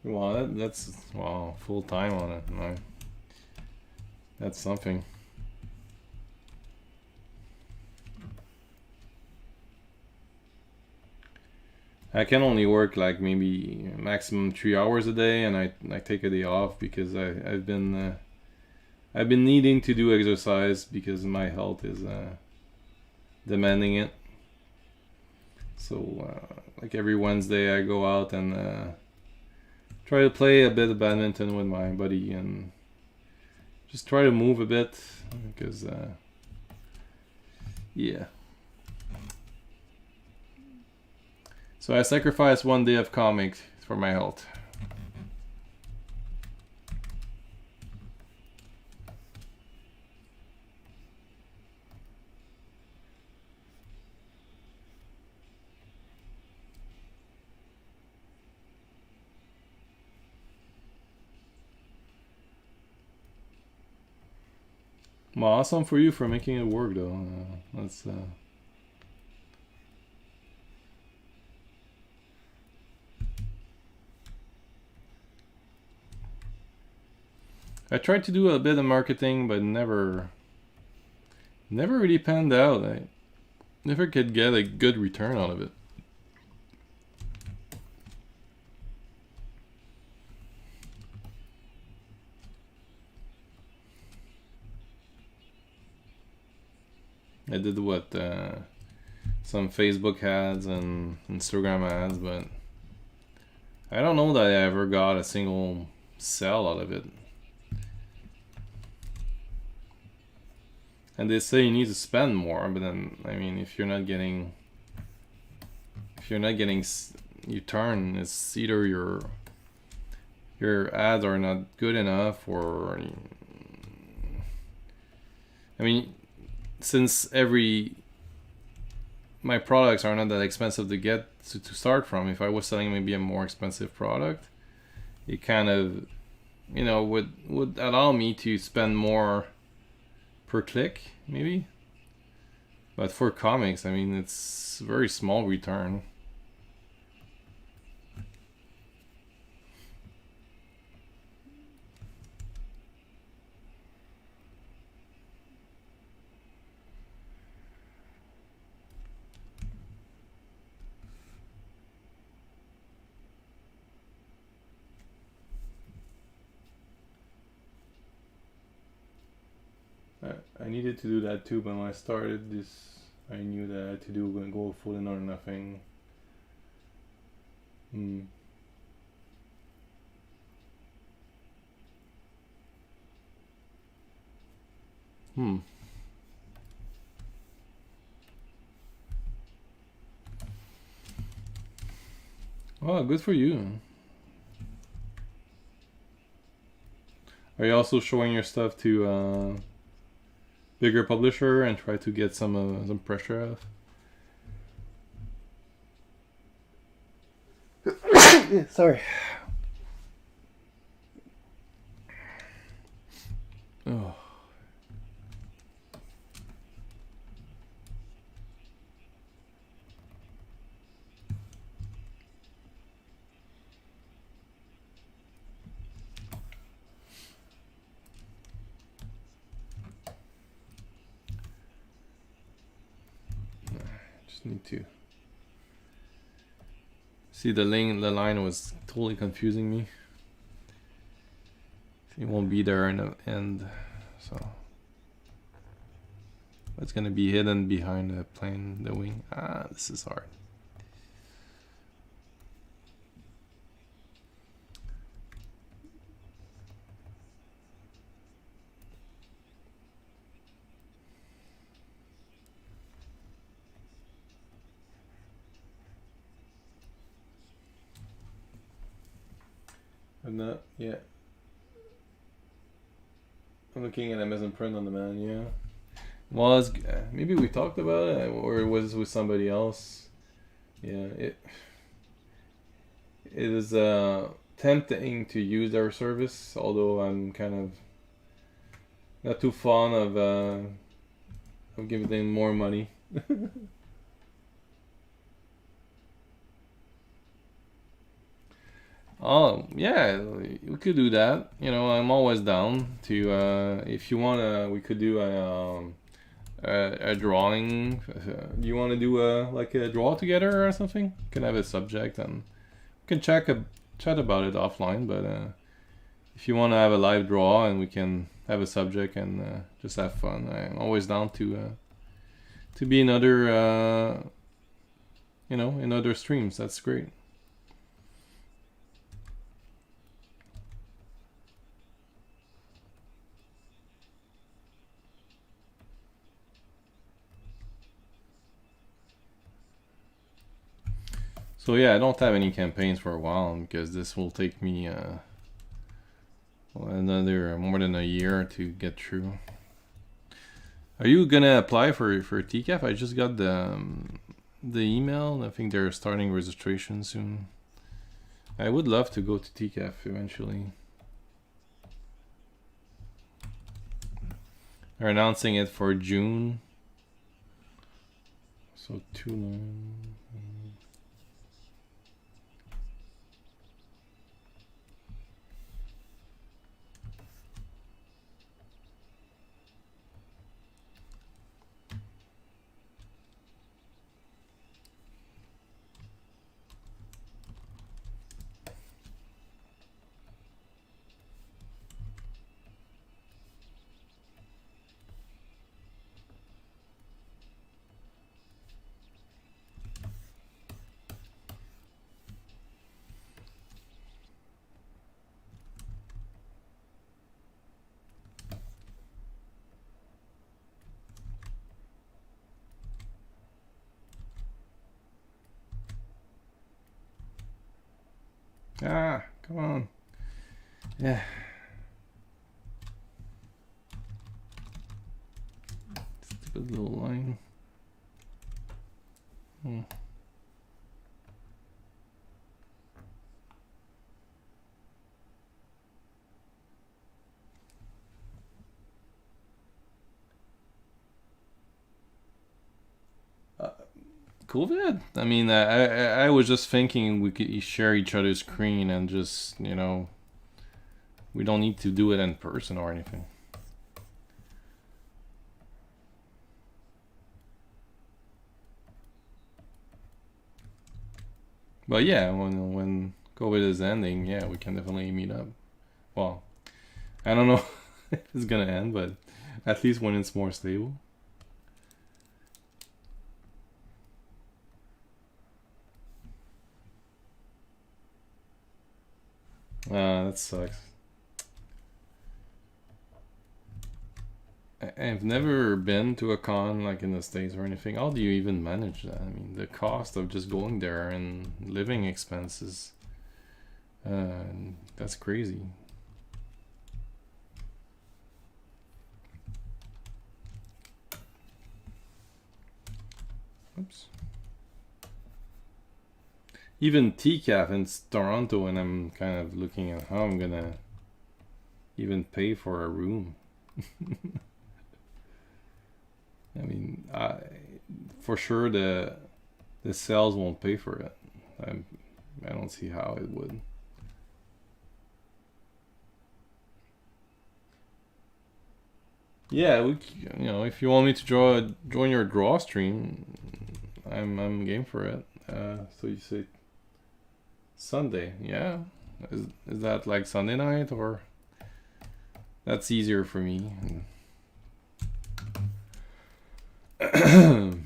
Well, that's wow, full time on it. No, that's something. I can only work like maybe maximum 3 hours a day, and I take a day off because I've been needing to do exercise because my health is demanding it. So like every Wednesday I go out and try to play a bit of badminton with my buddy and just try to move a bit because yeah. So I sacrificed 1 day of comics for my health. Well, awesome for you for making it work, though. That's I tried to do a bit of marketing, but never really panned out. I never could get a good return out of it. I did what some Facebook ads and Instagram ads, but I don't know that I ever got a single sell out of it. And they say you need to spend more, but then I mean, if you're not getting return, it's either your ads are not good enough, or I mean, since my products are not that expensive to get to start from. If I was selling maybe a more expensive product, it kind of, would allow me to spend more per click, maybe. But for comics, I mean, it's a very small return. I needed to do that too, but when I started this, I knew that I had to go full in or nothing. Oh, good for you. Are you also showing your stuff to bigger publisher and try to get some pressure off? Sorry. Oh. Just need to see the line was totally confusing me. It won't be there in the end, so it's gonna be hidden behind the plane, the wing. This is hard. I'm not yet. I'm looking at Amazon Print on Demand, yeah. Well, maybe we talked about it, or it was with somebody else. Yeah, it is tempting to use their service, although I'm kind of not too fond of giving them more money. Oh, yeah, we could do that. I'm always down to, if you want we could do a drawing. Do you want to do a draw together or something? We can have a subject and we can chat about it offline, but if you want to have a live draw and we can have a subject and just have fun, I'm always down to be in other, in other streams. That's great. So yeah, I don't have any campaigns for a while because this will take me another more than a year to get through. Are you gonna apply for TCAF? I just got the email. I think they're starting registration soon. I would love to go to TCAF eventually. They're announcing it for June. So too long. Ah, come on. Yeah. Stupid little line. COVID. I mean, I was just thinking we could share each other's screen and just, you know, we don't need to do it in person or anything. But yeah, when COVID is ending, yeah, we can definitely meet up. Well, I don't know if it's gonna end, but at least when it's more stable. That sucks. I've never been to a con like in the States or anything. How do you even manage that? I mean, the cost of just going there and living expenses, that's crazy. Oops. Even TCAF in Toronto, and I'm kind of looking at how I'm gonna even pay for a room. I mean, for sure the sales won't pay for it. I don't see how it would. Yeah, you know, if you want me to join your draw stream, I'm game for it. So you say Sunday, yeah? Is that like Sunday night, or that's easier for me? I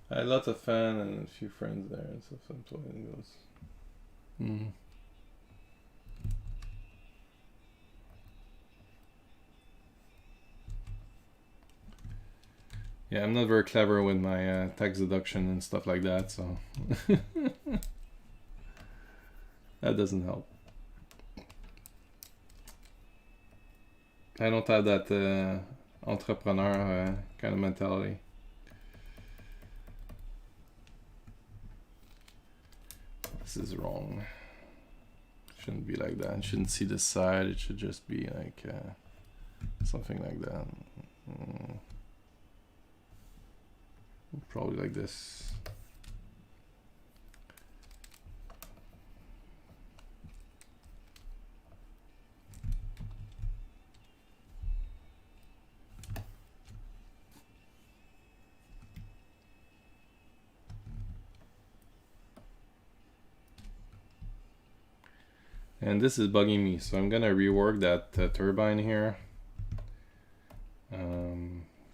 had lots of fans and a few friends there, and so sometimes it goes. Yeah, I'm not very clever with my tax deduction and stuff like that, so that doesn't help. I don't have that entrepreneur kind of mentality. This is wrong. It shouldn't be like that. It shouldn't see the side. It should just be like something like that. Probably like this. And this is bugging me, so I'm gonna rework that turbine here.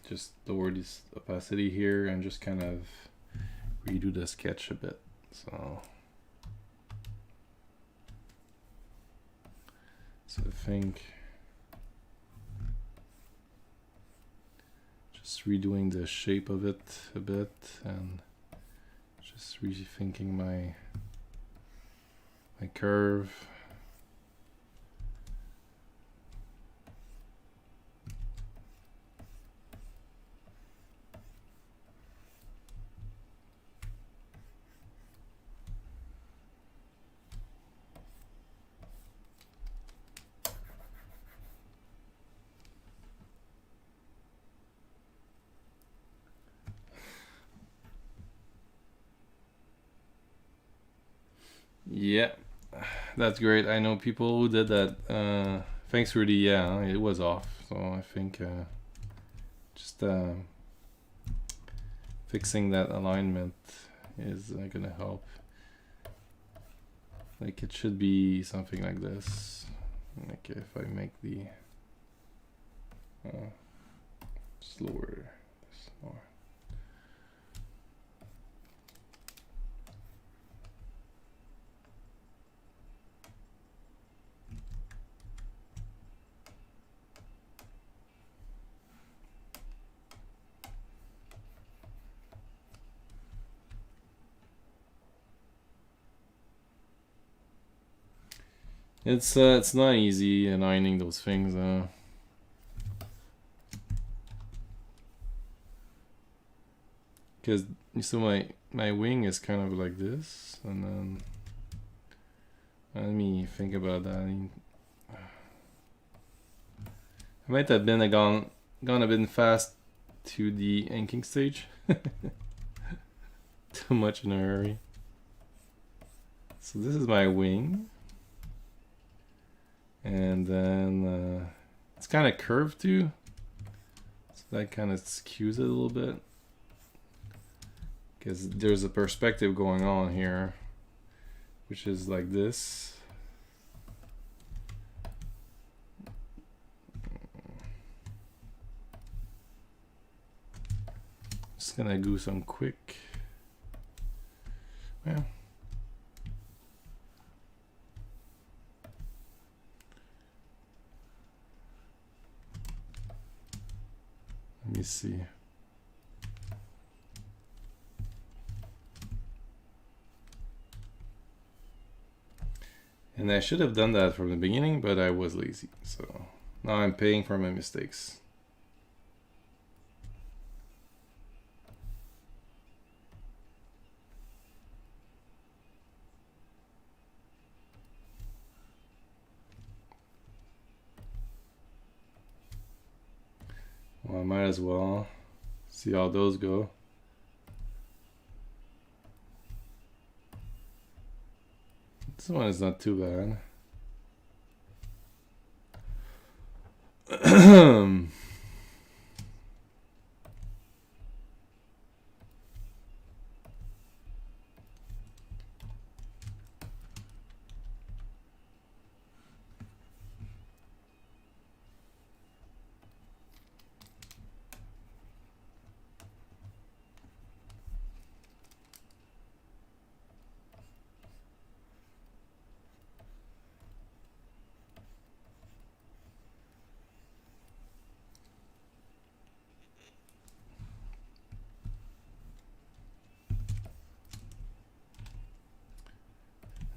Just lower this opacity here and just kind of redo the sketch a bit. So I think just redoing the shape of it a bit and just rethinking my curve. Yeah, that's great. I know people who did that. Thanks, Rudy. Yeah, it was off. So I think just fixing that alignment is gonna help. Like it should be something like this. Like if I make the slower this more. It's not easy ironing those things. Because so my wing is kind of like this, and then let me think about that. I might have been gone a bit fast to the inking stage. Too much in a hurry. So this is my wing, and then it's kind of curved too, so that kind of skews it a little bit because there's a perspective going on here, which is like this. Just gonna do some quick. Yeah. Let me see. And I should have done that from the beginning, but I was lazy. So now I'm paying for my mistakes. Well, I might as well see how those go. This one is not too bad.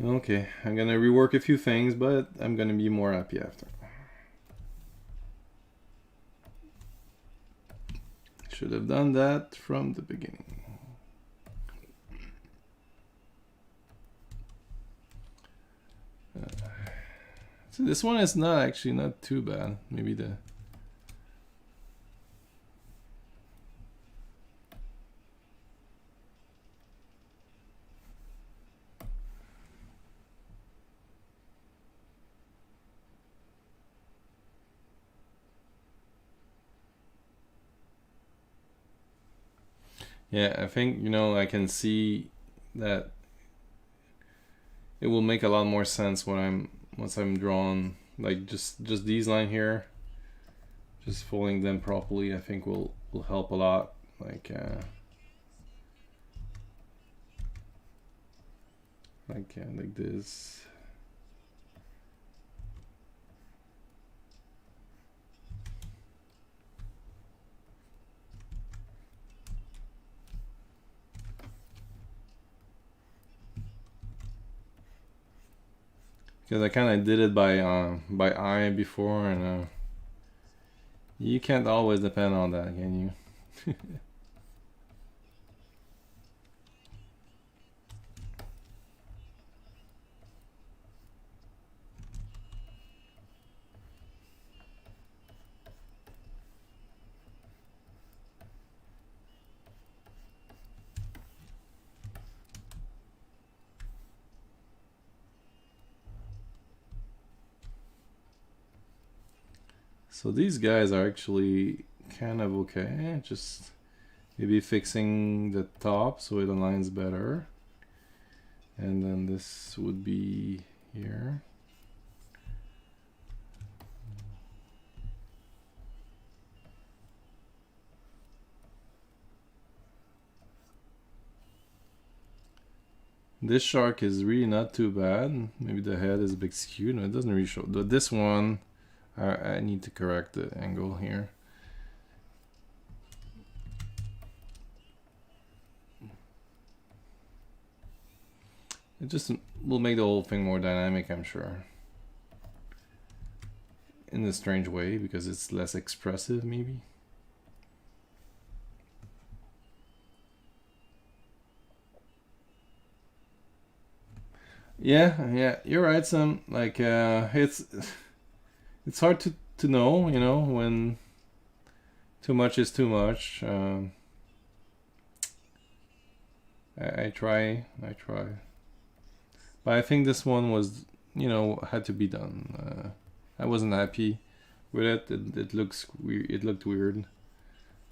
Okay, I'm gonna rework a few things, but I'm gonna be more happy after. Should have done that from the beginning. So this one is not too bad. Maybe the yeah, I think, you know, I can see that it will make a lot more sense when once I'm drawn, like just these lines here, just folding them properly, I think will help a lot. Like this. Because I kind of did it by eye before, and you can't always depend on that, can you? So these guys are actually kind of okay. Just maybe fixing the top so it aligns better. And then this would be here. This shark is really not too bad. Maybe the head is a bit skewed. No, it doesn't really show. This one, I need to correct the angle here. It just will make the whole thing more dynamic, I'm sure. in a strange way because it's less expressive, maybe. Yeah, you're right, Sam. Like, it's hard to know, you know, when too much is too much. I try, but I think this one was, you know, had to be done. I wasn't happy with it. It looks weird. It looked weird,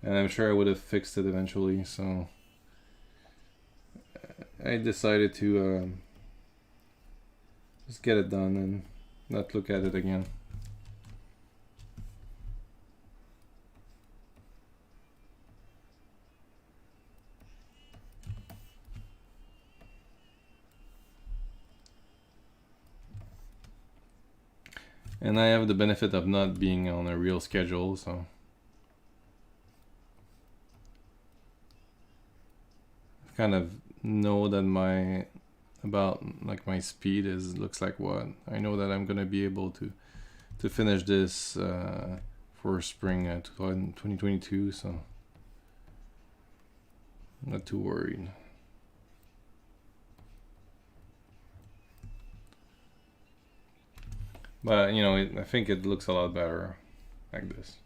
and I'm sure I would have fixed it eventually. So I decided to just get it done and not look at it again. And I have the benefit of not being on a real schedule, so I kind of know that my speed looks like what. I know that I'm gonna be able to finish this for spring 2022, so I'm not too worried. But you know, I think it looks a lot better like this.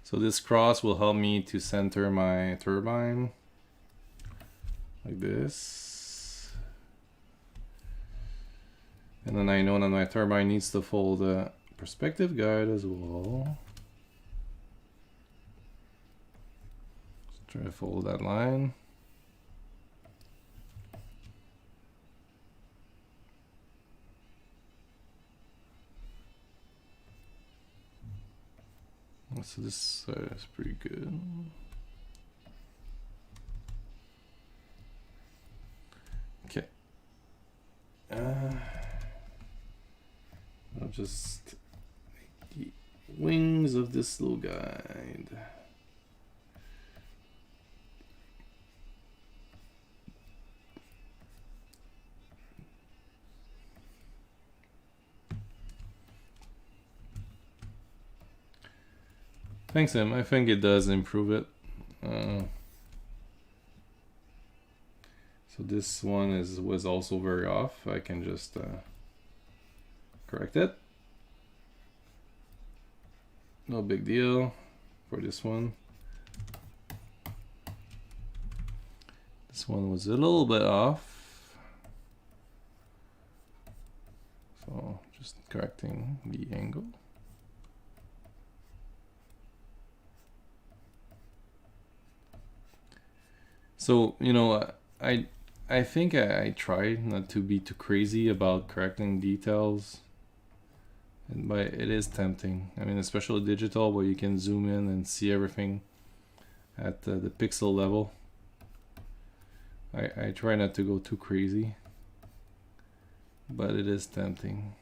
So this cross will help me to center my turbine like this. And then I know that my turbine needs to fold the perspective guide as well. Just try to fold that line. So this is pretty good. Okay. I'll just make the wings of this little guide. Thanks, Em. I think it does improve it. So this one was also very off. I can just correct it. No big deal for this one. This one was a little bit off. So just correcting the angle. So, you know, I think I try not to be too crazy about correcting details, but it is tempting. I mean, especially digital where you can zoom in and see everything at the pixel level. I try not to go too crazy, but it is tempting.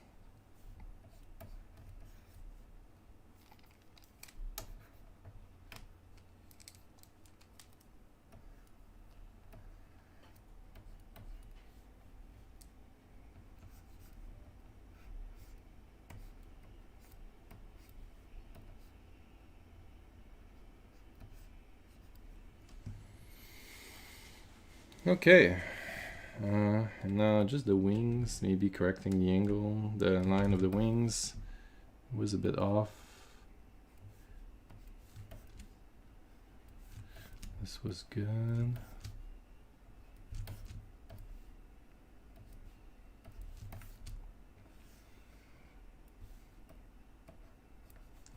Okay, and now just the wings, maybe correcting the angle, the line of the wings, was a bit off. This was good.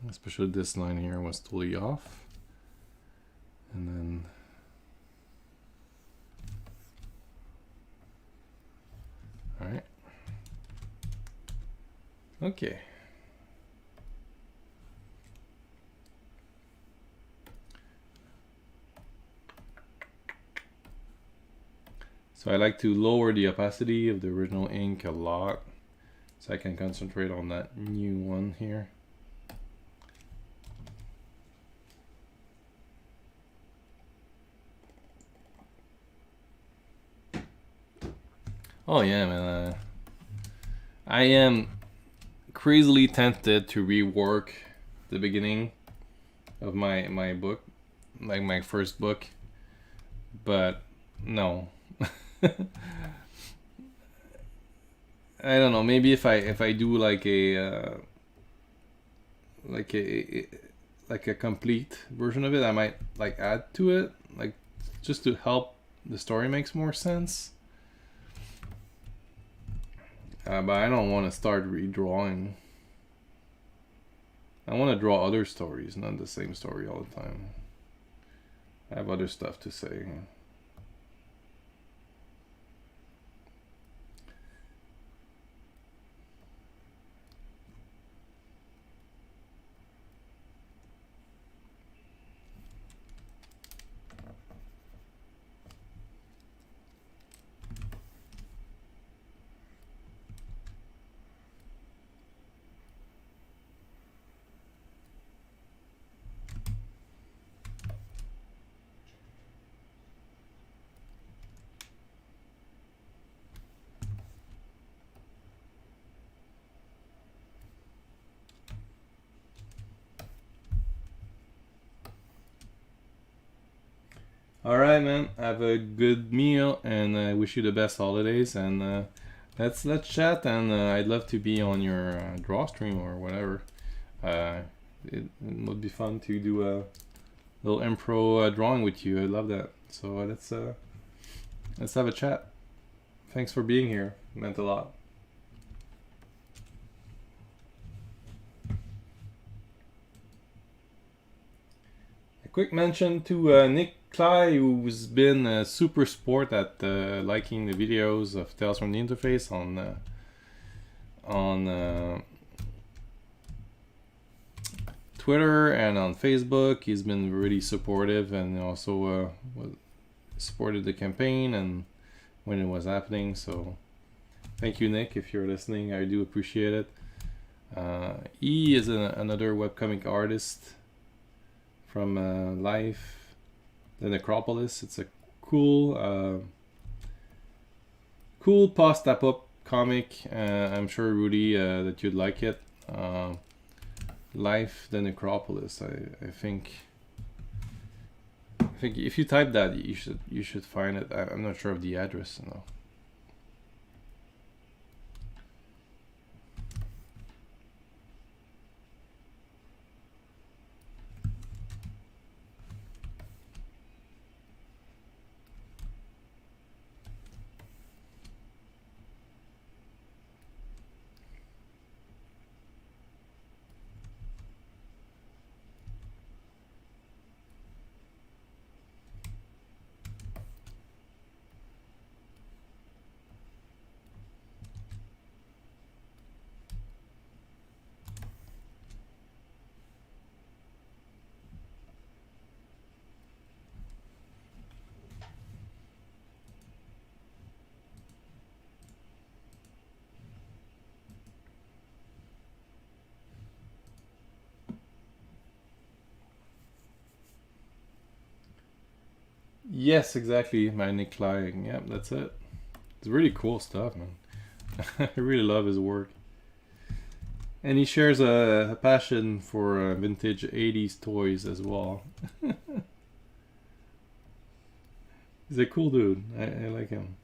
Especially this line here was totally off. And then all right. Okay. So I like to lower the opacity of the original ink a lot so I can concentrate on that new one here. Oh yeah, man. I am crazily tempted to rework the beginning of my book, like my first book, but no. I don't know. Maybe if I do like a complete version of it, I might like add to it, like just to help the story makes more sense. But I don't want to start redrawing. I want to draw other stories, not the same story all the time. I have other stuff to say. All right, man. Have a good meal, and I wish you the best holidays. And let's chat. And I'd love to be on your draw stream or whatever. It would be fun to do a little impro drawing with you. I love that. So let's have a chat. Thanks for being here. It meant a lot. A quick mention to Nick Cly, who's been a super sport at liking the videos of Tales from the Interface on Twitter and on Facebook. He's been really supportive and also supported the campaign and when it was happening. So thank you, Nick, if you're listening. I do appreciate it. He is another webcomic artist from Life, the Necropolis. It's a cool post-apo comic. I'm sure, Rudy, that you'd like it. Life, the Necropolis. I think if you type that, you should find it. I'm not sure of the address, no. Yes, exactly, my Nick Cly. Yep, that's it. It's really cool stuff, man. I really love his work. And he shares a passion for vintage 80s toys as well. He's a cool dude. I like him.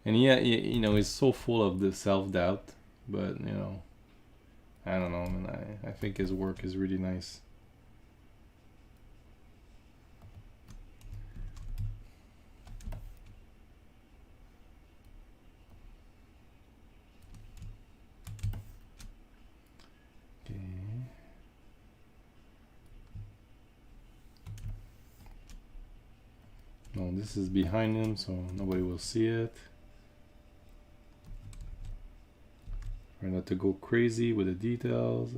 And you know, he's so full of the self-doubt, but you know, I don't know, man. I think his work is really nice. Okay. No, this is behind him, so nobody will see it. Try not to go crazy with the details.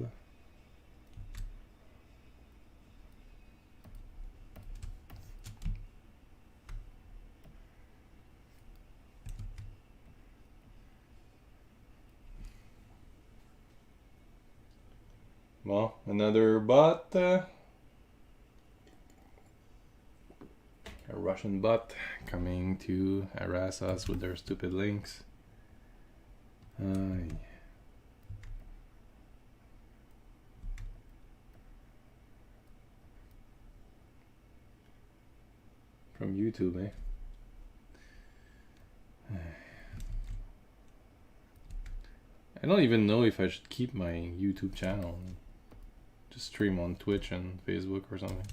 Well, another bot. A Russian bot coming to harass us with their stupid links. From YouTube, eh? I don't even know if I should keep my YouTube channel. Just stream on Twitch and Facebook or something.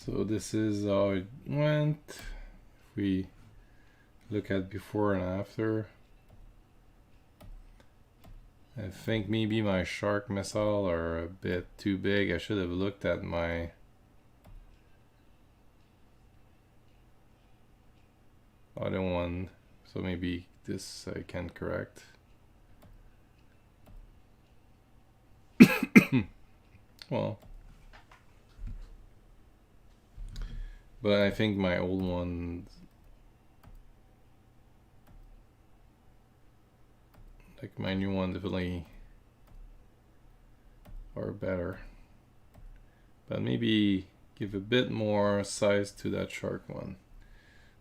So this is how it went. If we look at before and after, I think maybe my shark missile are a bit too big. I should have looked at my other one, so maybe this I can correct. Well, but I think my old one, like my new one, definitely are better. But maybe give a bit more size to that shark one.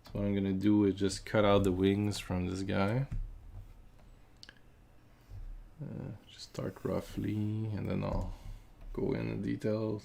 So what I'm gonna do is just cut out the wings from this guy. Just start roughly, and then I'll go in the details.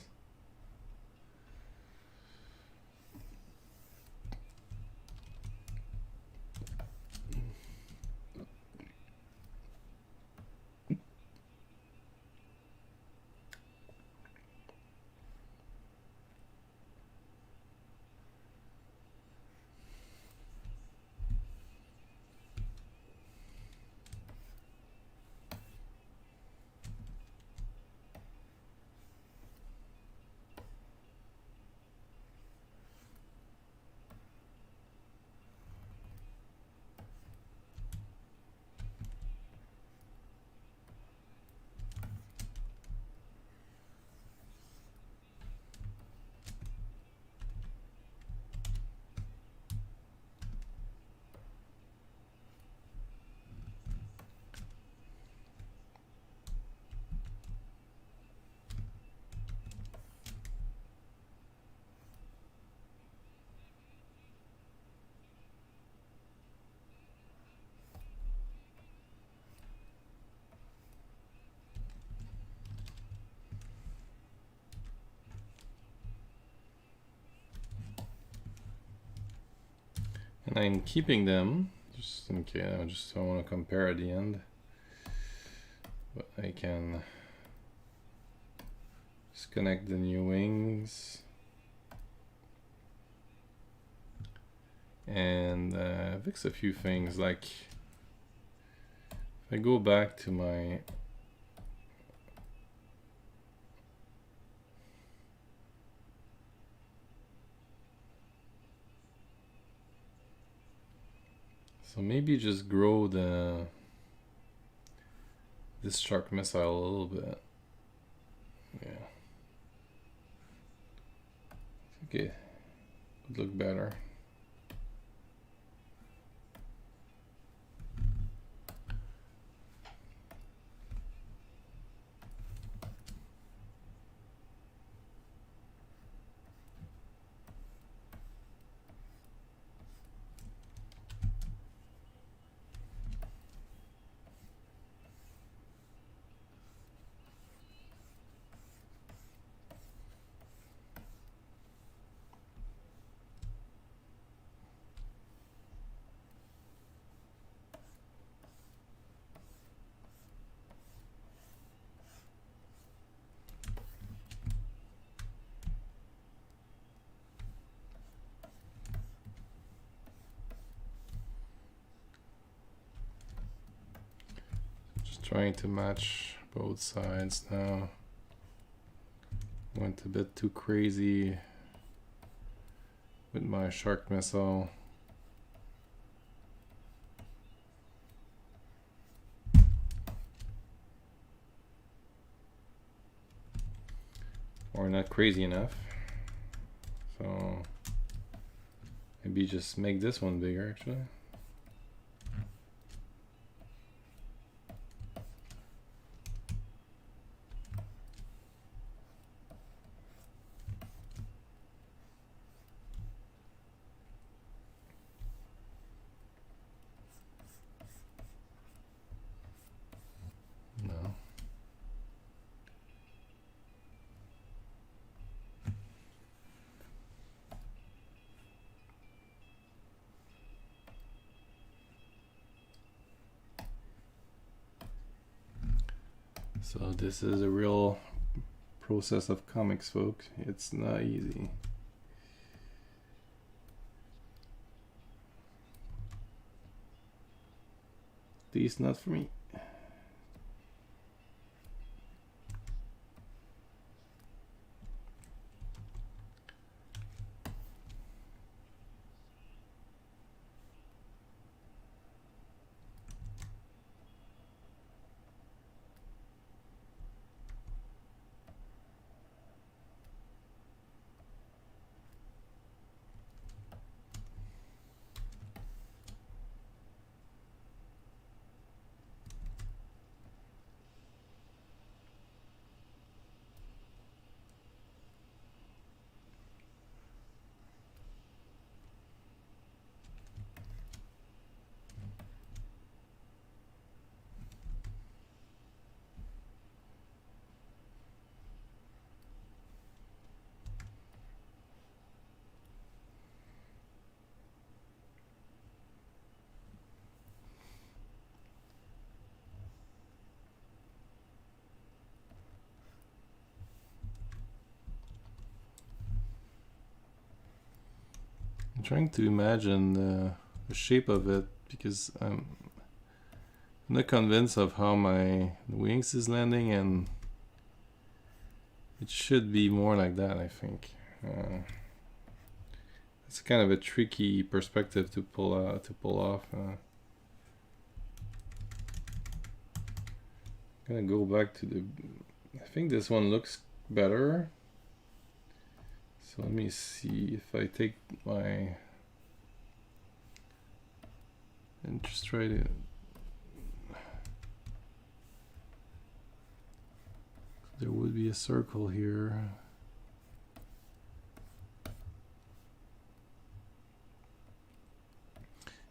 And I'm keeping them just in case. I want to compare at the end, but I can disconnect the new wings and fix a few things. Like if I go back to my so maybe just grow this shark missile a little bit. Yeah. Okay. Would look better. Trying to match both sides now. Went a bit too crazy with my shark missile. Or not crazy enough. So maybe just make this one bigger actually. So this is a real process of comics, folks. It's not easy. Northeast, not for me. Trying to imagine the shape of it because I'm not convinced of how my wings is landing, and it should be more like that, I think. It's kind of a tricky perspective to pull off. I'm gonna go back to the. I think this one looks better. So let me see if I take my and just try to there would be a circle here.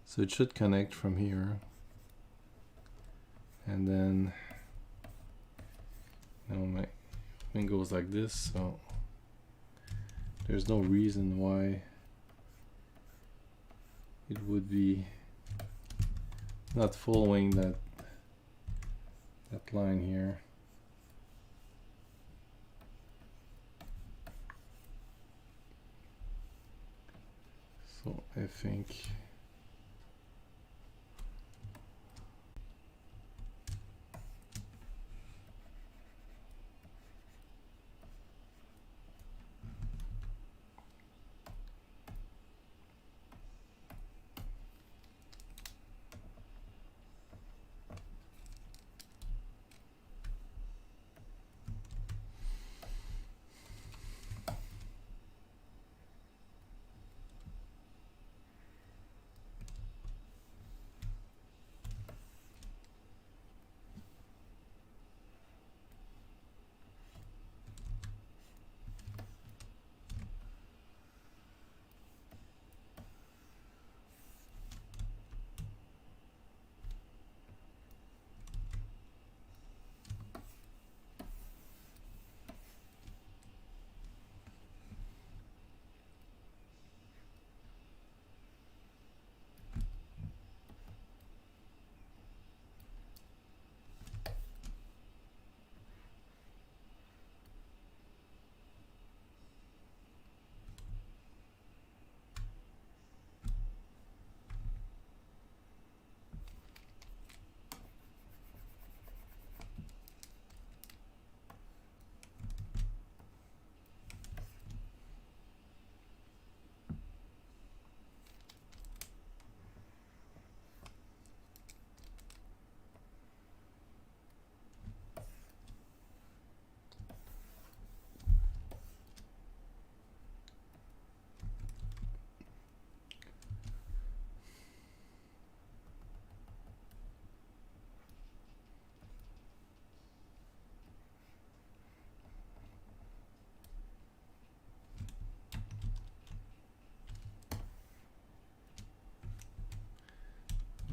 So it should connect from here. And then now my thing goes like this, so there's no reason why it would be not following that line here. So I think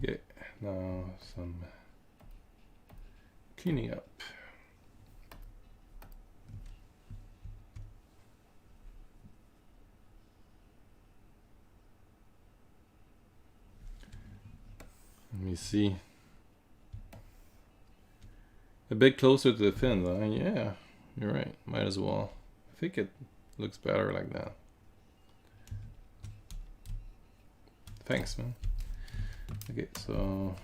okay, now some cleaning up. Let me see. A bit closer to the fin, though. Yeah, you're right. Might as well. I think it looks better like that. Thanks, man. Okay, so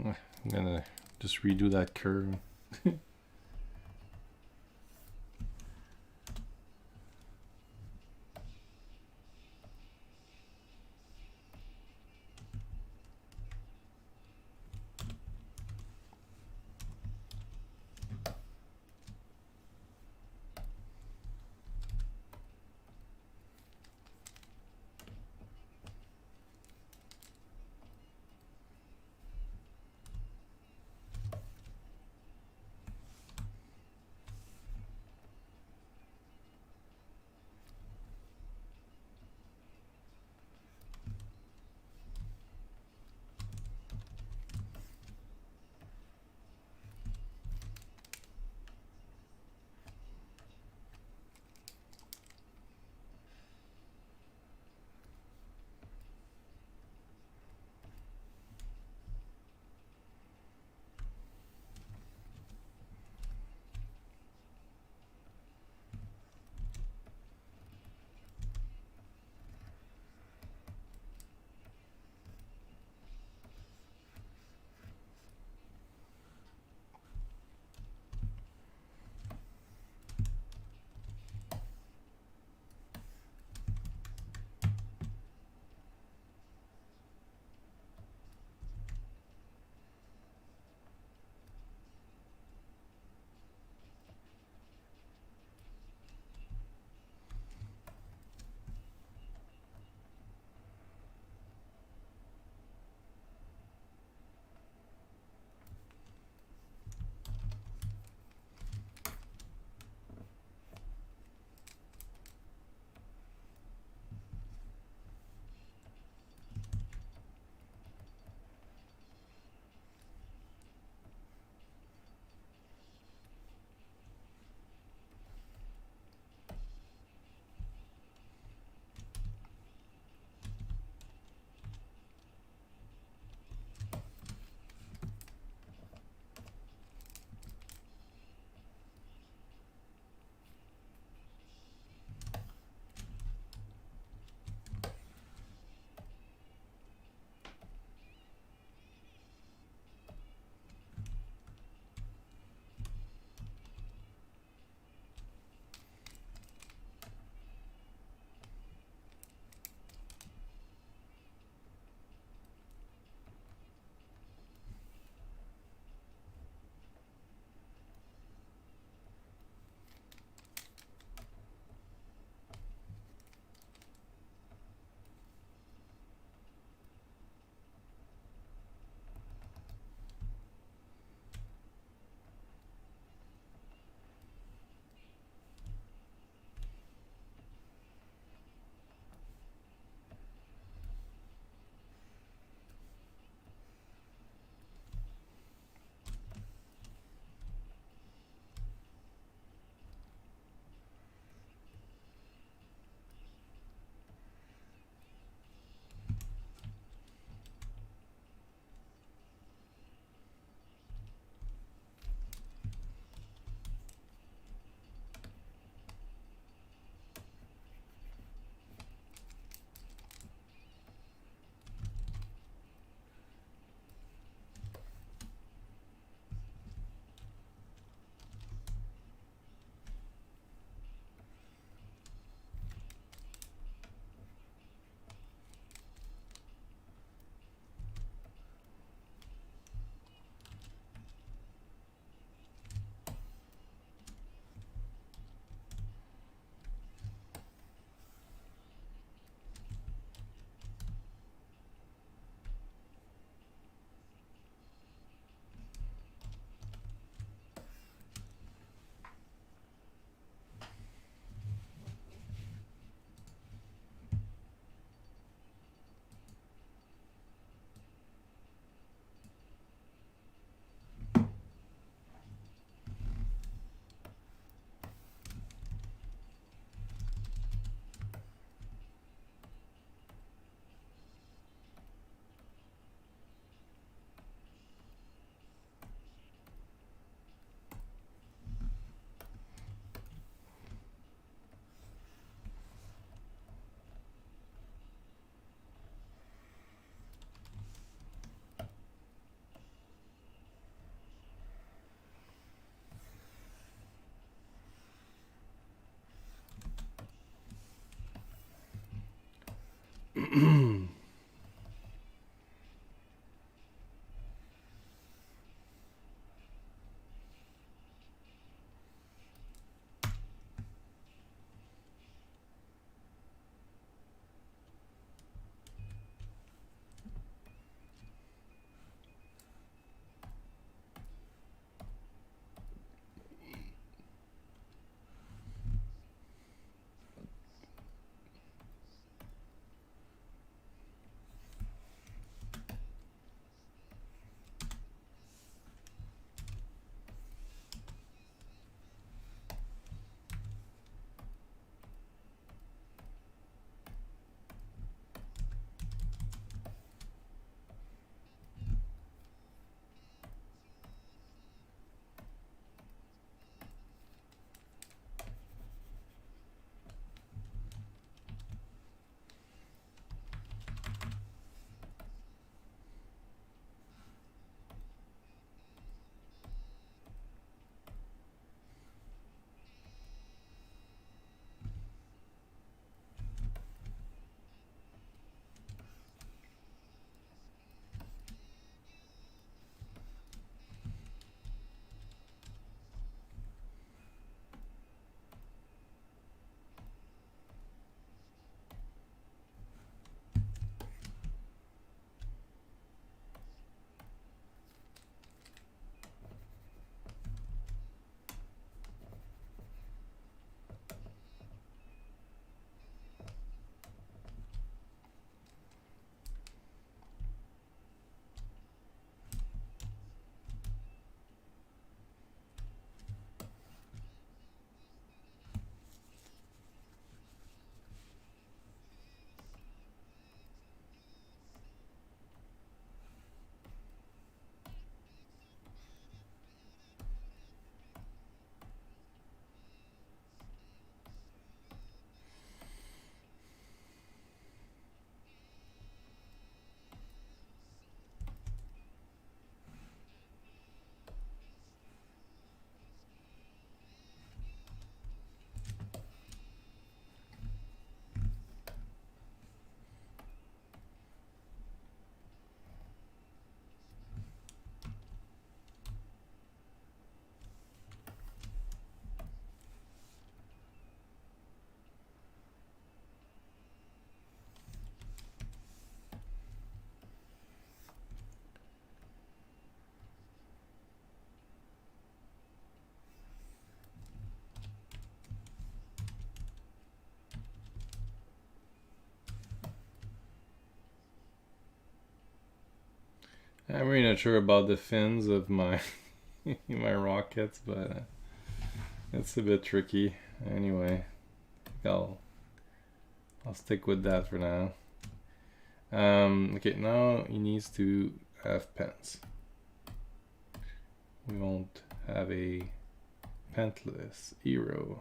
I'm gonna just redo that curve. I'm really not sure about the fins of my my rockets, but it's a bit tricky. Anyway, I'll I'll stick with that for now. Okay, now he needs to have pens. We won't have a pentless hero.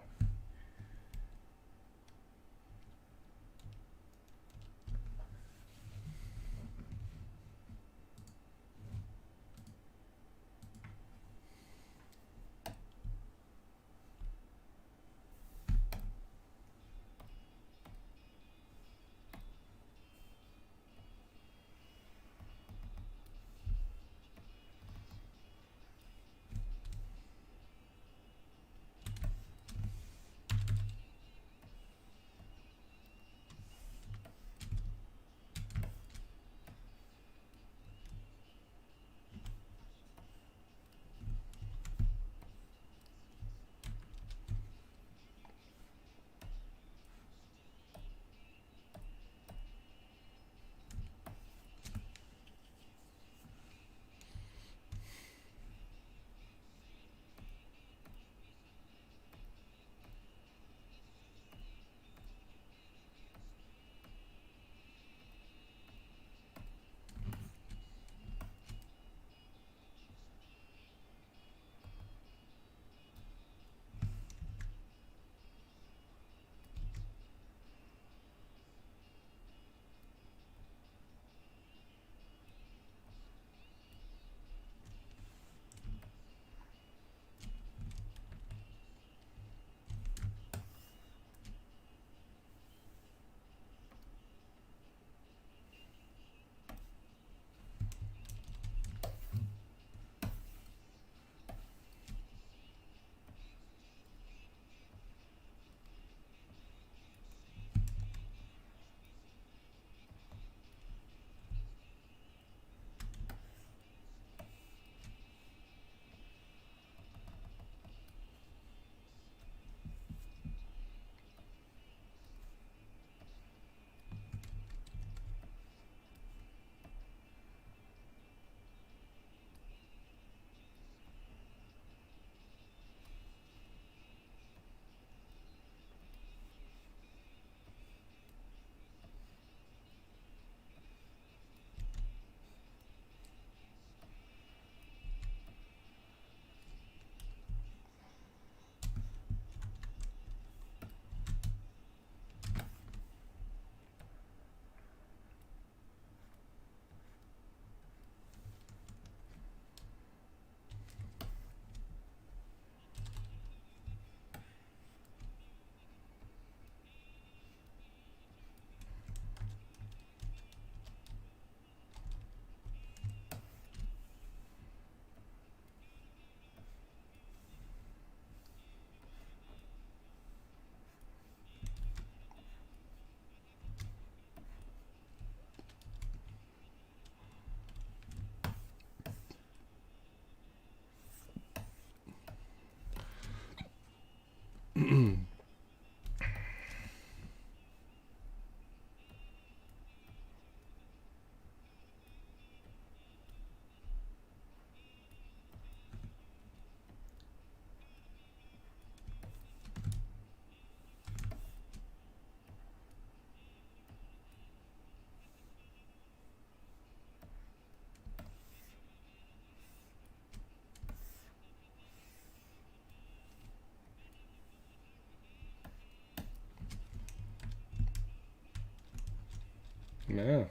Yeah.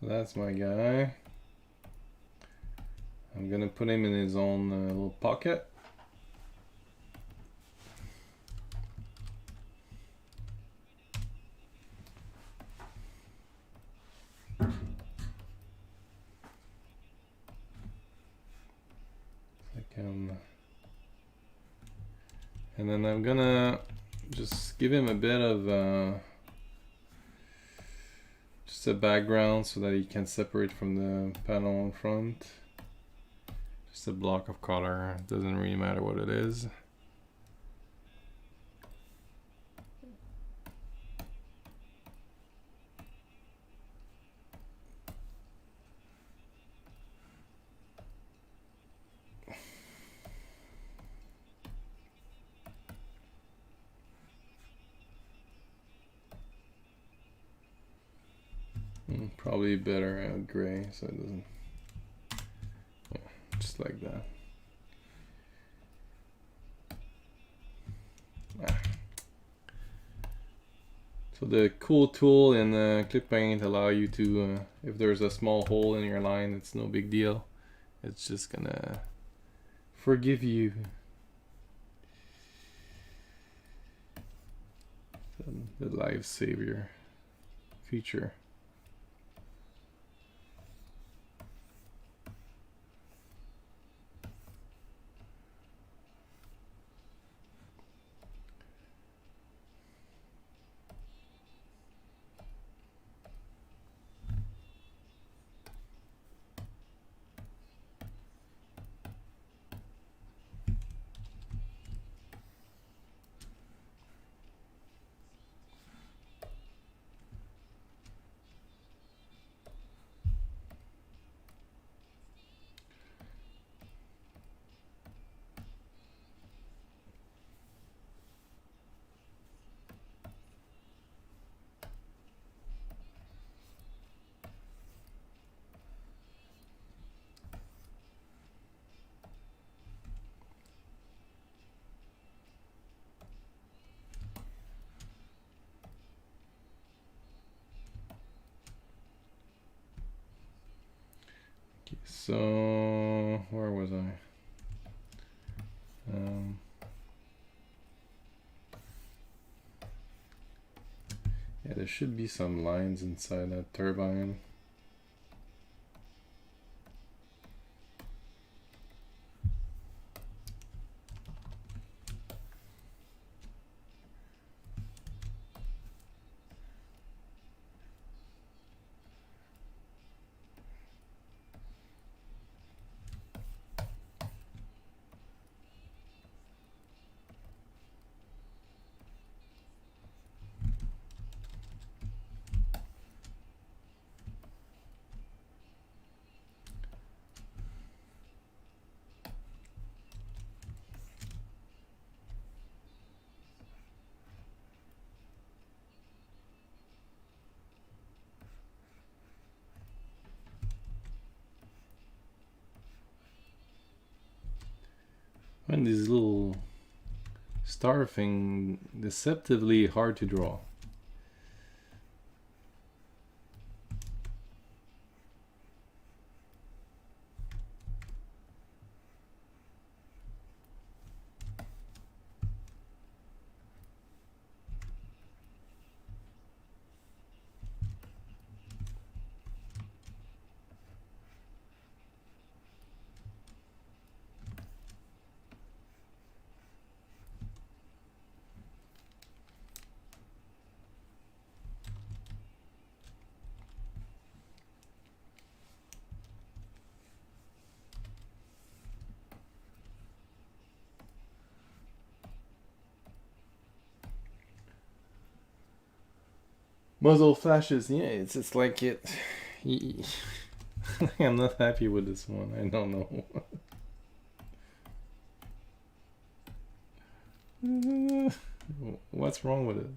That's my guy. I'm gonna put him in his own little pocket. And then I'm gonna just give him a bit of just a background so that he can separate from the panel in front. Just a block of color, it doesn't really matter what it is. Probably better gray so it doesn't, yeah, just like that. So the cool tool in Clip Paint allow you to, if there's a small hole in your line, it's no big deal. It's just gonna forgive you. The lifesaver feature. So where was I? Yeah, there should be some lines inside that turbine. And this little star thing, deceptively hard to draw. Muzzle flashes, yeah, it's like it. I'm not happy with this one. I don't know. What's wrong with it?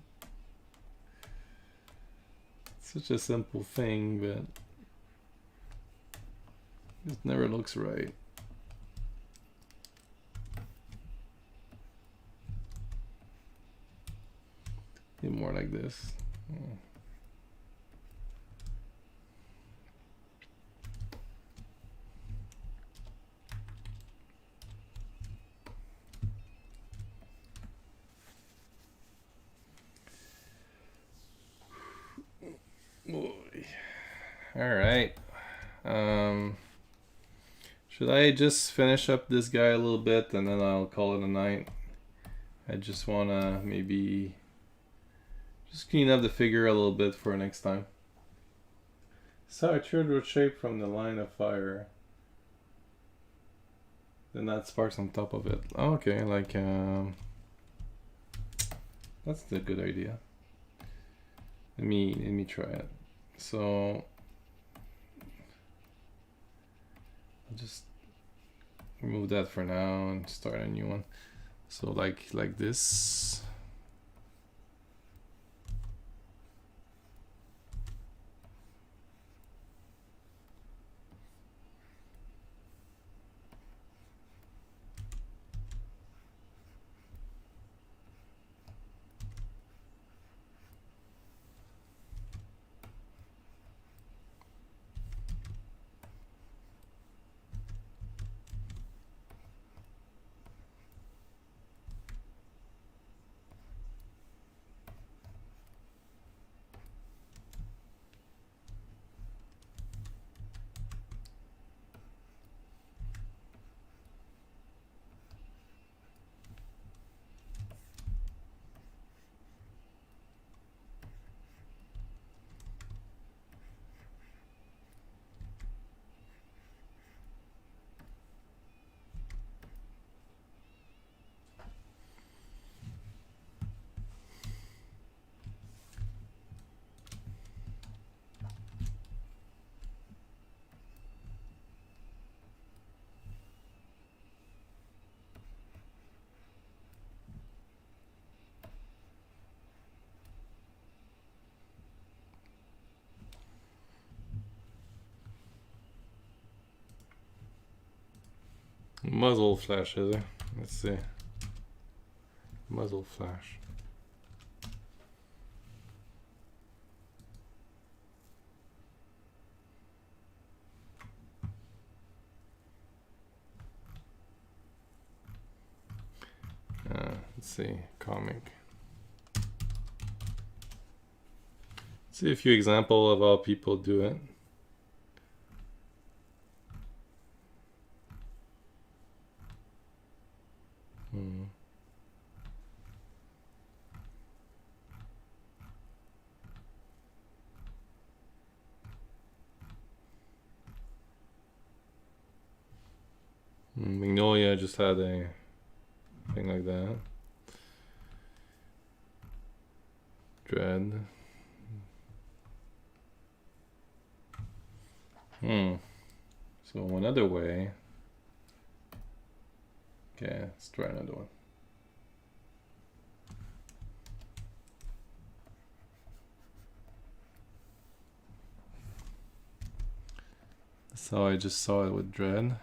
It's such a simple thing, but it never looks right. More like this. All right. Should I just finish up this guy a little bit and then I'll call it a night? I just wanna maybe just clean up the figure a little bit for next time. Saw a teardrop shape from the line of fire. Then that sparks on top of it. Oh, okay, like that's a good idea. Let me try it. So I'll just remove that for now and start a new one. So like this. Muzzle flash, is it? Let's see. Muzzle flash. Let's see, comic. Let's see a few examples of how people do it. Magnolia just had a thing like that. Dread. So another way. Okay, let's try another one. So I just saw it with Dread.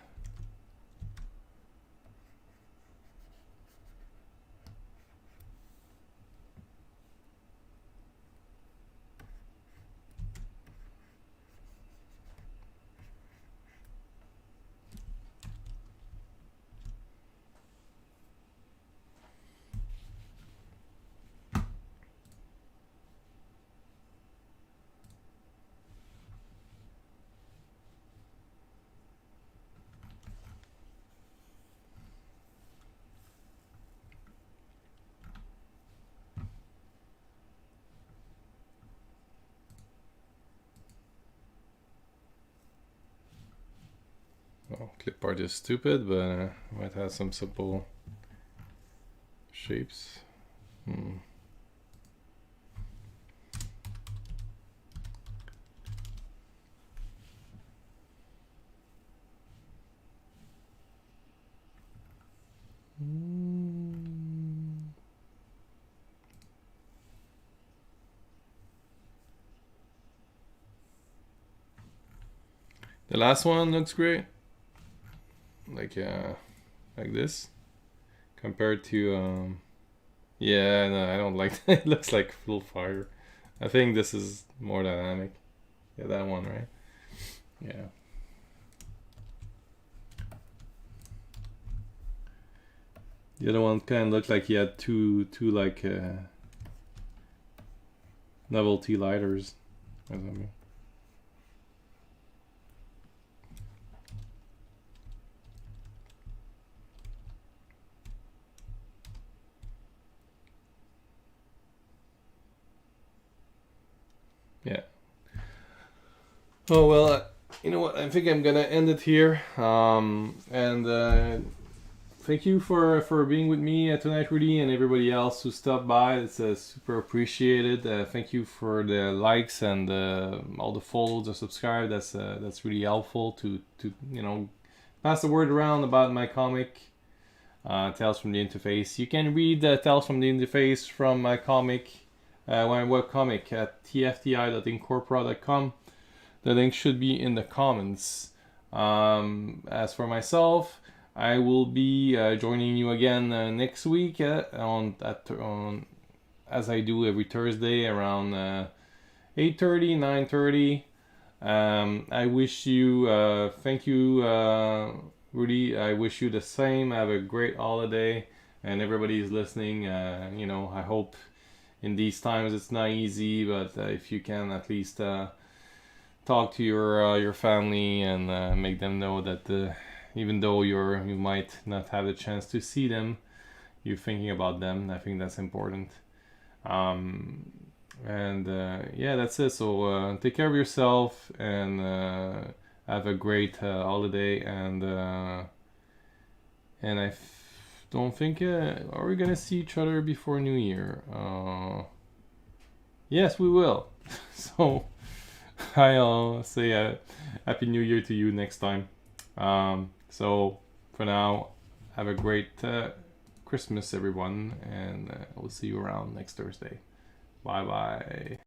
Well, clip art is stupid, but might have some simple shapes. The last one looks great. Like this compared to Yeah, no, I don't like that. It looks like full fire. I think this is more dynamic. Yeah, that one, right? Yeah. The other one kind of looked like he had two like novelty lighters or something. Yeah. Oh well, you know what? I think I'm gonna end it here. And thank you for being with me tonight, Rudy, and everybody else who stopped by. It's super appreciated. Thank you for the likes and all the follows or subscribe. That's really helpful to pass the word around about my comic. Tales from the Interface. You can read Tales from the Interface from my comic, my webcomic at tfti.incorporate.com. The link should be in the comments. As for myself, I will be joining you again next week on as I do every Thursday around 8:30, 9:30. I wish you, thank you, Rudy. I wish you the same. Have a great holiday, and everybody is listening. I hope in these times it's not easy, but if you can at least talk to your family and make them know that even though you might not have the chance to see them, you're thinking about them. I think that's important. Um, and yeah, that's it. So take care of yourself and have a great holiday. And don't think are we gonna see each other before New Year? Yes, we will. So I'll say Happy New Year to you next time. So for now, have a great Christmas, everyone, and we'll see you around next Thursday. Bye bye.